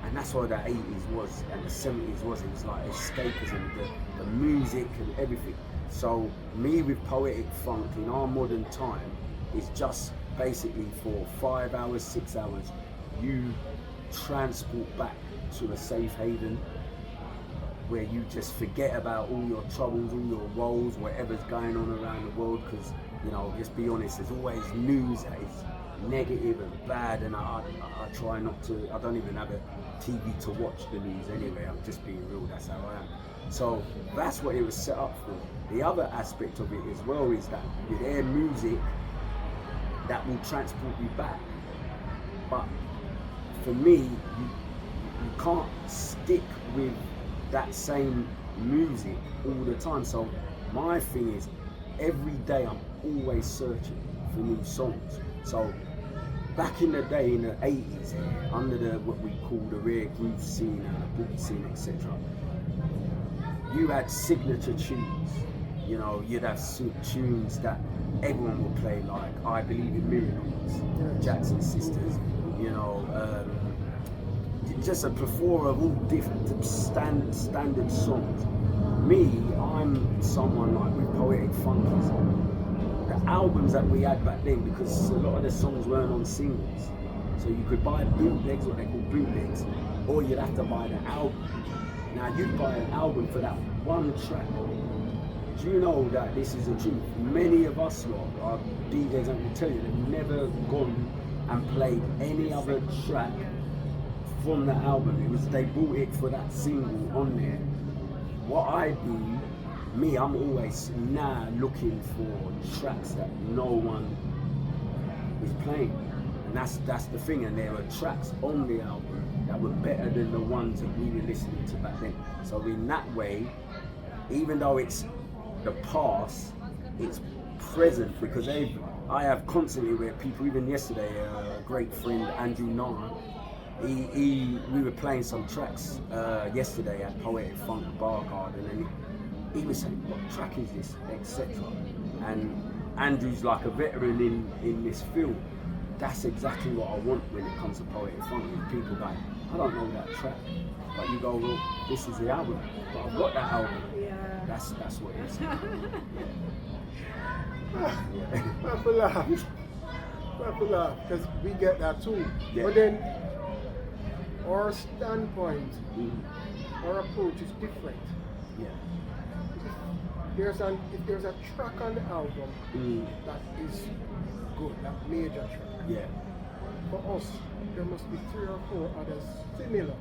and that's what the 80s was and the 70s was. It was like escapism, the music and everything. So me with Poetic Funk in our modern time is just basically for 5 hours, 6 hours, you transport back to a safe haven where you just forget about all your troubles, all your woes, whatever's going on around the world, because, you know, let's be honest, there's always news that is negative and bad, and I try not to, I don't even have a TV to watch the news anyway. I'm just being real, that's how I am. So that's what it was set up for. The other aspect of it as well is that with their music, that will transport you back. But for me, you can't stick with that same music all the time. So my thing is, every day I'm always searching for new songs. So back in the day, in the 80s, under the what we call the rare groove scene and the boogie scene, etc., you had signature tunes. You know, you'd have tunes that everyone would play, like I Believe in Miracles, Jackson Sisters, you know, just a plethora of all different standard songs. Me, I'm someone like with Poetic Funk, the albums that we had back then, because a lot of the songs weren't on singles, so you could buy bootlegs, what they call bootlegs, or you'd have to buy the album. Now you'd buy an album for that one track. Do you know that this is the truth? Many of us lot, our DJs, I can tell you, they've never gone and played any other track from that album. They bought it for that single on there. What I do, I'm always now looking for tracks that no one is playing, and that's the thing. And there are tracks on the album that were better than the ones that we were listening to back then. So in that way, even though it's the past, it's present, because I have constantly where people, even yesterday, a great friend, Andrew Nara, we were playing some tracks yesterday at Poetic Funk Bar Garden, and he was saying, what track is this, etc. And Andrew's like a veteran in this field. That's exactly what I want when it comes to Poetic Funk. People go, I don't know that track, but you go, well, this is the album, but I've got that album. Yeah. That's what it is. Not for laugh, because we get that too. Yeah. But then our standpoint, our approach is different. Yeah. If there's a track on the album that is good, that major track. Yeah. For us, there must be 3 or 4 others similar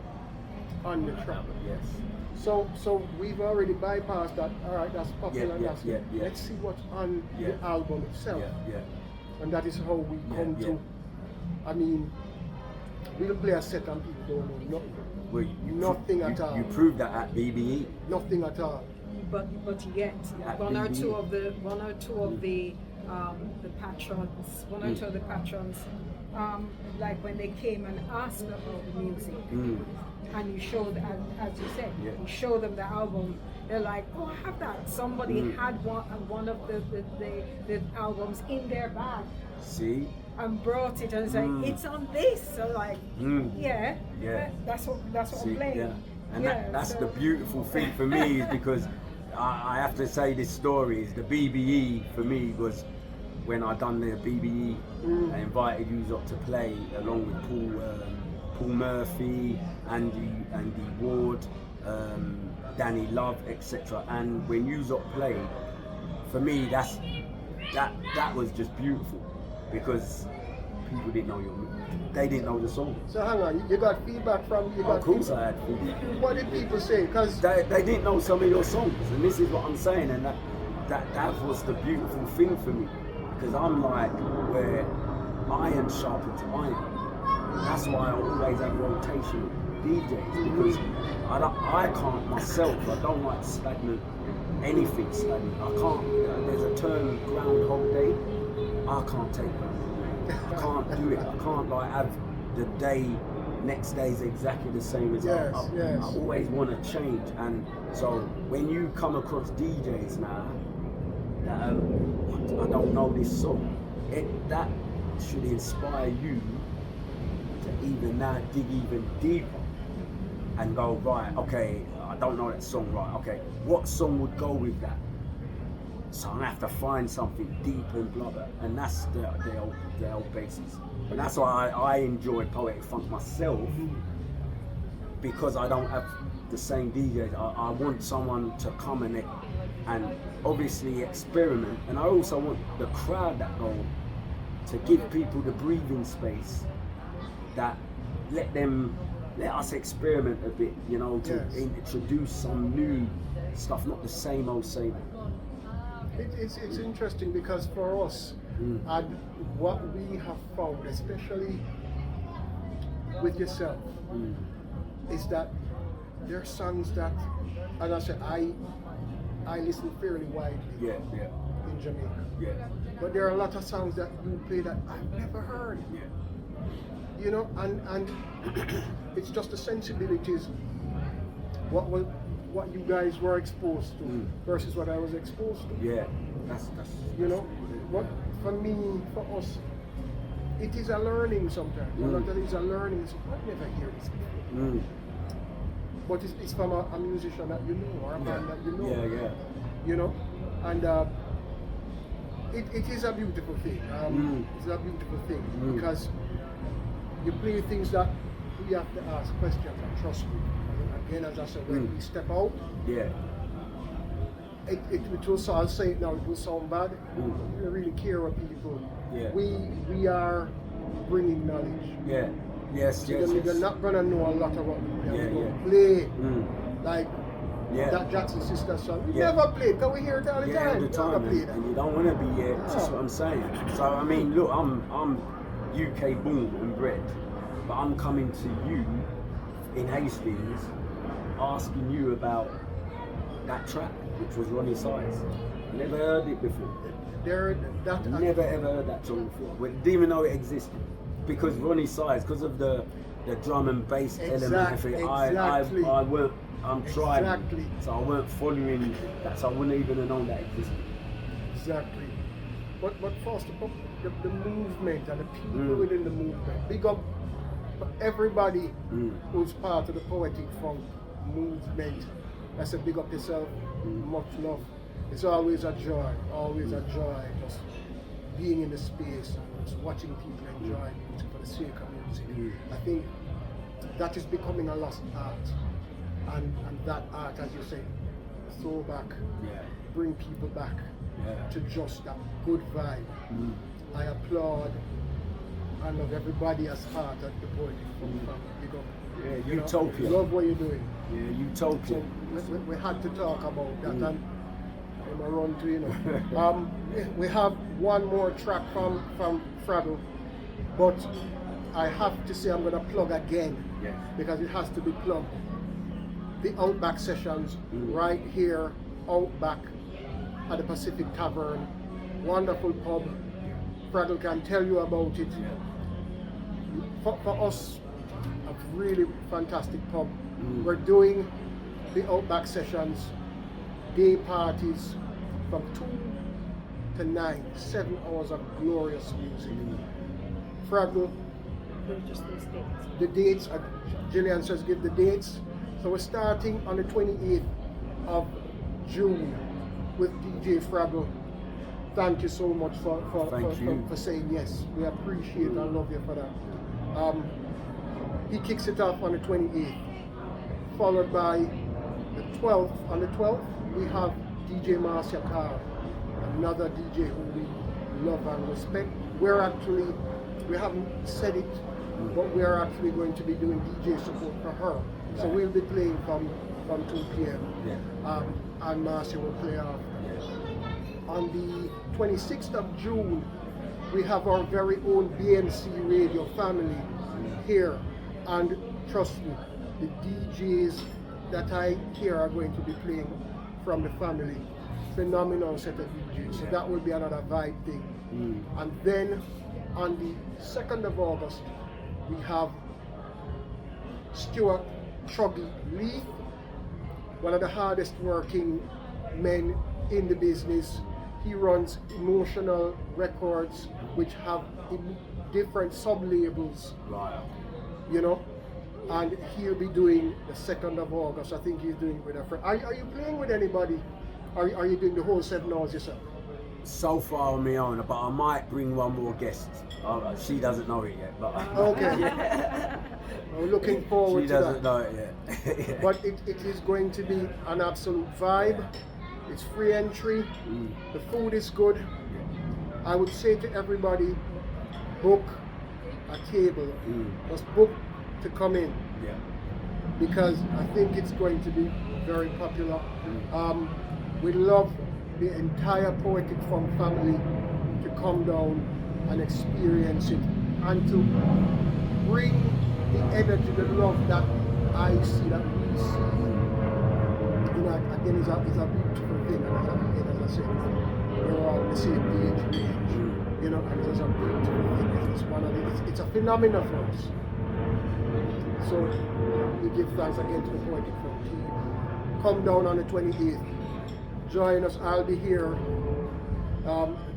on the track. Yes. So we've already bypassed that. All right, that's popular. Yeah. Let's see what's on the album itself. Yeah. And that is how we come to. I mean, we'll play a set and people don't know nothing. Well, Nothing at all. You proved that at BBE. Nothing at all. But yet one or two of the patrons, like when they came and asked about the music, and you showed, as you said, you show them the album, they're like, oh, I have that. Somebody had one of the albums in their bag. See? And brought it and said, it's on this. So like, that's what See, I'm playing. Yeah. And that's the beautiful thing for me, is because I have to say this story is the BBE for me was when I done the BBE. I invited you up to play along with Paul Murphy, Andy Ward, Danny Love, etc. And when you up played, for me that was just beautiful, because people didn't know they didn't know the song. So hang on, you got feedback from you? Of course I had feedback. What did people say? Because they didn't know some of your songs, and this is what I'm saying, and that was the beautiful thing for me, because I'm like where iron sharpens iron. That's why I always have rotation of DJs, because I can't myself. I don't like stagnant, anything stagnant. I can't. There's a term, Groundhog Day. I can't take that. I can't do it. I can't like have the next day is exactly the same as I always want to change. And so when you come across DJs now that I don't know this song, that should inspire you to even now dig even deeper and go, right, okay, I don't know that song, right, okay, what song would go with that? So I'm gonna have to find something deep and blah blah, and that's the old basis. And that's why I enjoy Poetic Funk myself, because I don't have the same DJs. I want someone to come and obviously experiment, and I also want the crowd that go to give people the breathing space that let us experiment a bit, you know, to introduce some new stuff, not the same old. It's interesting, because for us, and what we have found, especially with yourself, is that there are songs that, as I said, I listen fairly widely in Jamaica. Yeah. But there are a lot of songs that you play that I've never heard. Yeah. You know, and it's just the sensibilities, what you guys were exposed to versus what I was exposed to. Yeah, that's you know, what for me, for us, it is a learning sometimes. A lot of it is a learning. So I never hear this before. But it's from a musician that you know, or a band that you know. Yeah. You know, and it is a beautiful thing. It's a beautiful thing because you play things that we have to ask questions, and trust me. Again, as I said, when we step out, it will sound, I'll say it now, it will sound bad. We really care what people. We are bringing knowledge. Yes, so yes, you're yes. not gonna know a lot about it. Yeah, We're yeah. gonna play like Yeah. that Jackson Sister song. We Yeah. never play it, can we hear it all the Yeah, time? all the We never time, play and that. you don't want to be here. That's what I'm saying. So I mean, look, I'm UK born and bred, but I'm coming to you in Hastings, asking you about that track, which was Ronnie Size. Never heard it before. Never ever heard that song before. We didn't even know it existed because Ronnie Size, because of the drum and bass element of it. Exactly. I'm trying, Exactly. so I weren't following that, so I wouldn't even have known that existed. Exactly. But first, the movement and the people within the movement. Big up for everybody who's part of the Poetic Funk movement. I said big up yourself, much love. It's always a joy just being in the space and just watching people enjoy music for the sake of music. I think that is becoming a lost art. And that art, as you say, throw back, bring people back to just that good vibe. I applaud and love everybody as part of the Poetic Funk family. Big up. Yeah, Utopia. Love what you're doing. Yeah, Utopia. So we had to talk about that, and I'm a run to, you know. We have one more track from Fraggle, but I have to say I'm gonna plug again because it has to be plugged. The Outback sessions right here, Outback at the Pacific Tavern, wonderful pub. Fraggle can tell you about it. For us, a really fantastic pub. We're doing the Outback sessions, day parties from 2 to 9, 7 hours of glorious music. Fraggle, Just those dates. the dates, Gillian says give the dates. So we're starting on the 28th of June with DJ Fraggle. Thank you so much for saying yes. We appreciate and love you for that. He kicks it off on the 28th, followed by the 12th. On the 12th, we have DJ Marcia Carr, another DJ who we love and respect. We haven't said it, but we're actually going to be doing DJ support for her. So we'll be playing from 2 p.m. And Marcia will play after. On the 26th of June, we have our very own BMC Radio family here. And trust me, the DJs that I hear are going to be playing from the family. Phenomenal set of DJs. So that will be another vibe thing. And then on the 2nd of August, we have Stuart Truggy Lee, one of the hardest working men in the business. He runs Emotional Records, which have different sub-labels, you know, and he'll be doing the 2nd of August. I think he's doing it with a friend. Are you playing with anybody? Are you doing the whole 7 hours yourself? So far on my own, but I might bring one more guest. She doesn't know it yet, but okay. I'm looking forward she to that. doesn't know it yet. But it is going to be an absolute vibe. It's free entry. The food is good. I would say to everybody, book a table. Just book to come in. Because I think it's going to be very popular. We love the entire Poetic Funk family to come down and experience it and to bring the energy, the love that I see, that we see. You know, again, it's a beautiful thing, and as I said, we're all the same age, you know, and it's a beautiful thing. It's a phenomenon for us. So we give thanks again to the Poetic Funk team. Come down on the 28th. Join us. I'll be here.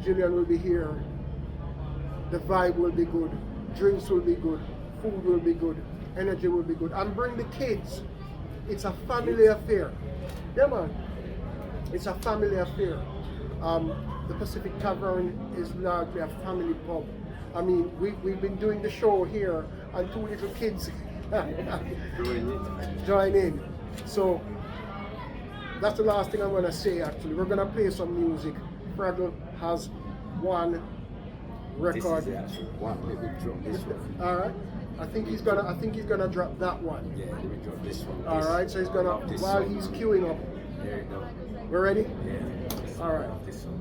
Gillian will be here. The vibe will be good. Drinks will be good. Food will be good. Energy will be good. And bring the kids. It's a family affair. Yeah, man. It's a family affair. The Pacific Tavern is largely a family pub. I mean, we've been doing the show here, and 2 little kids join in. So that's the last thing I'm going to say, actually. We're going to play some music. Fraggle has one record. This is the actual one. Let me drop this one. All right. I think he's gonna drop that one. Yeah, let me drop this one. All right, so he's gonna while he's queuing up. There you go. We're ready? Yeah. All right. This one.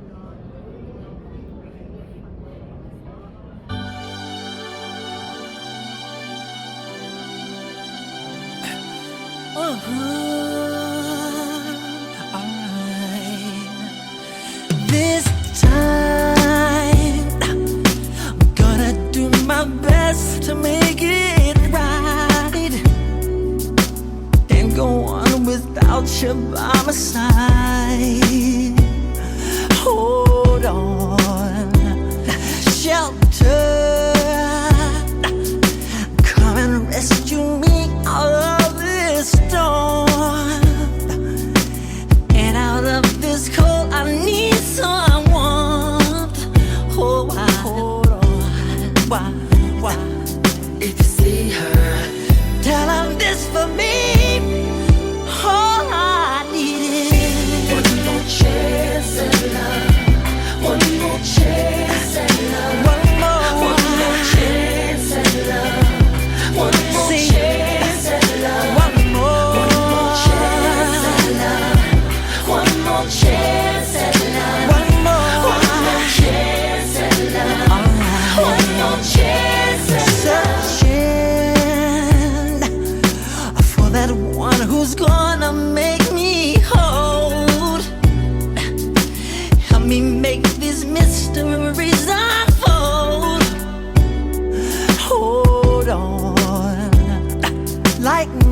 Alright. This time I'm gonna do my best to make it right and go on without you by my side. Hold on, shelter, come and rescue me out of this storm. And out of this cold, I need someone. Oh, why? Hold on. Why? If you see her, tell her this for me. All I need is one more chance at love. One more chance at love. One more chance at love. One more chance at love. One more chance at love. One more chance at love. One more chance at love. One more chance at love. Searching for that one who's gonna make me hold. Help me make these mysteries unfold. Hold on, lightning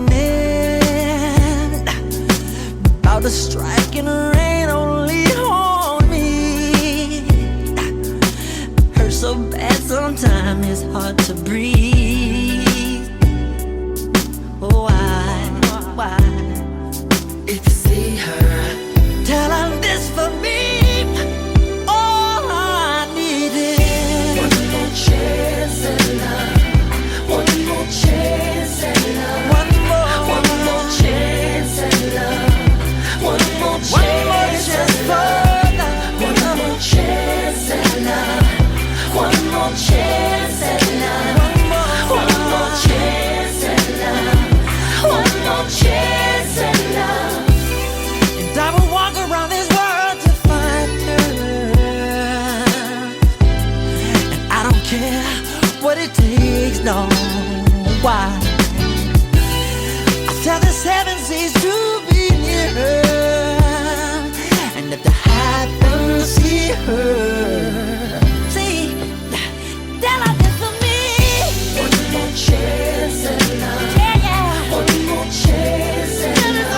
about to strike and rain only on me. Hurt so bad sometimes it's hard to breathe. Oh, why? If you see her, tell her this for me. All I need is one more chance at love. One more chance at love. One more chance at love. One more chance at love. One more chance at love. One more chance at love. One more chance at love. One more chance at love. And I will walk around this world to find her. And I don't care what it takes, no. Why? I'll tell the seven seas to be near her, and if the heavens see her, see, tell her this for me. One more chance at love. Yeah. One more chance at love.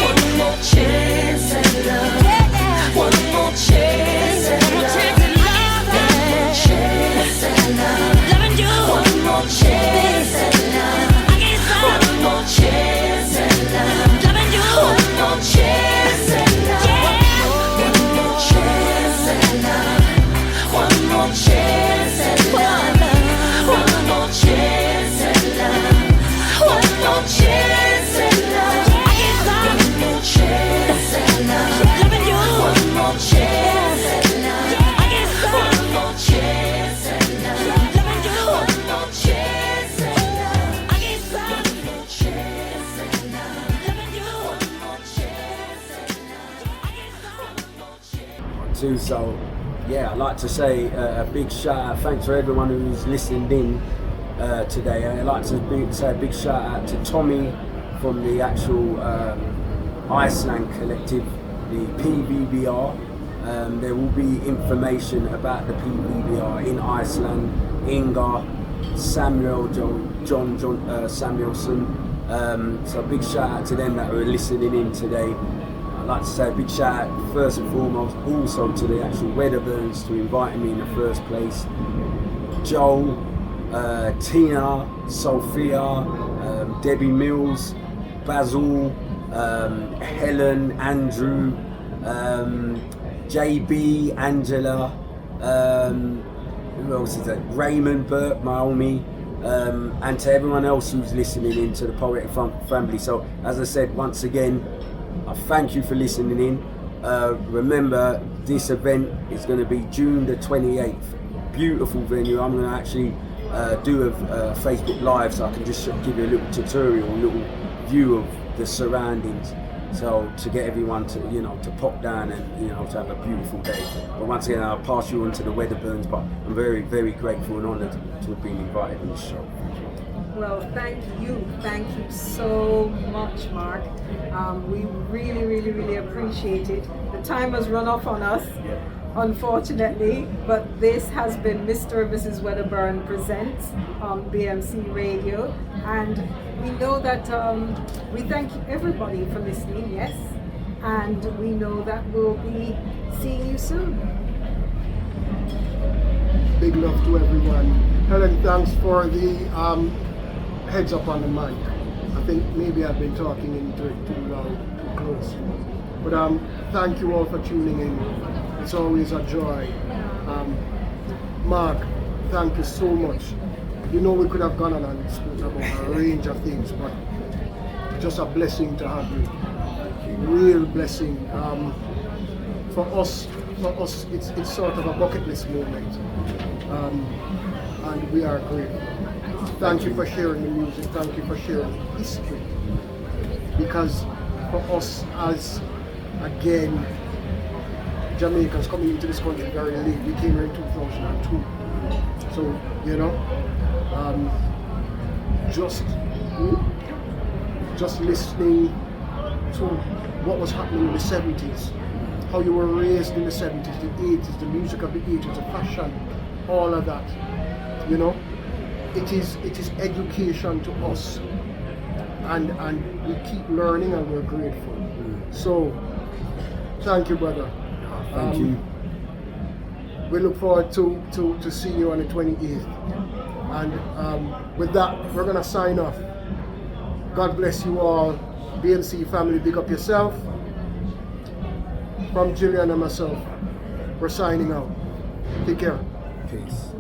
One more chance at love. Yeah. One more chance at love. One more chance at love. Loving you. One more chance at love. One more chance at love. Loving you. One more chance at love. One more chance at love. One more chance at love. One more chance at love. One more chance at love. One more chance at love. Loving you. One more chance at love. One more chance at love. Loving you. One more chance at love. One more chance at love. Loving you. One more chance at love. Too, so yeah, I'd like to say a big shout out, thanks for everyone who's listened in today. I'd like to say a big shout out to Tommy from the actual Iceland collective, the PVBR. There will be information about the PVBR in Iceland. Inga, John Samuelson. So a big shout out to them that are listening in today. I'd like to say a big shout out first and foremost also to the actual Wedderburns for inviting me in the first place. Joel, Tina, Sophia, Debbie Mills, Basil, Helen, Andrew, JB, Angela, who else is that? Raymond, Burt, Maomi, and to everyone else who's listening in to the Poetic Funk family. So as I said, once again, I thank you for listening in. Remember, this event is going to be June the 28th. Beautiful venue. I'm going to actually do a Facebook Live, so I can just give you a little tutorial, a little view of the surroundings. So to get everyone to, to pop down and, to have a beautiful day. But once again, I'll pass you on to the Wedderburns, but I'm very, very grateful and honoured to have been invited on the show. Well, thank you so much, Mark. We really, really, really appreciate it. The time has run off on us, unfortunately, but this has been Mr. and Mrs Wedderburn Presents on BMC Radio, and we know that we thank everybody for listening, yes, and we know that we'll be seeing you soon. Big love to everyone. Helen, thanks for the heads up on the mic. I think maybe I've been talking into it too loud, too close. But thank you all for tuning in. It's always a joy. Mark, thank you so much. We could have gone on and spoken about a range of things, but just a blessing to have you. Real blessing. For us, it's sort of a bucket list moment, and we are grateful. Thank you for sharing the music. Thank you for sharing history. Because for us, as again Jamaicans coming into this country very late, we came here in 2002. So just listening to what was happening in the 70s, how you were raised in the 70s, the 80s, the music of the 80s, the fashion, all of that. It is education to us, and we keep learning, and we're grateful. So thank you, brother. Thank you. We look forward to seeing you on the 28th, and with that we're gonna sign off. God bless you all. BMC family, big up yourself. From Gillian and myself, we're signing out. Take care. Peace.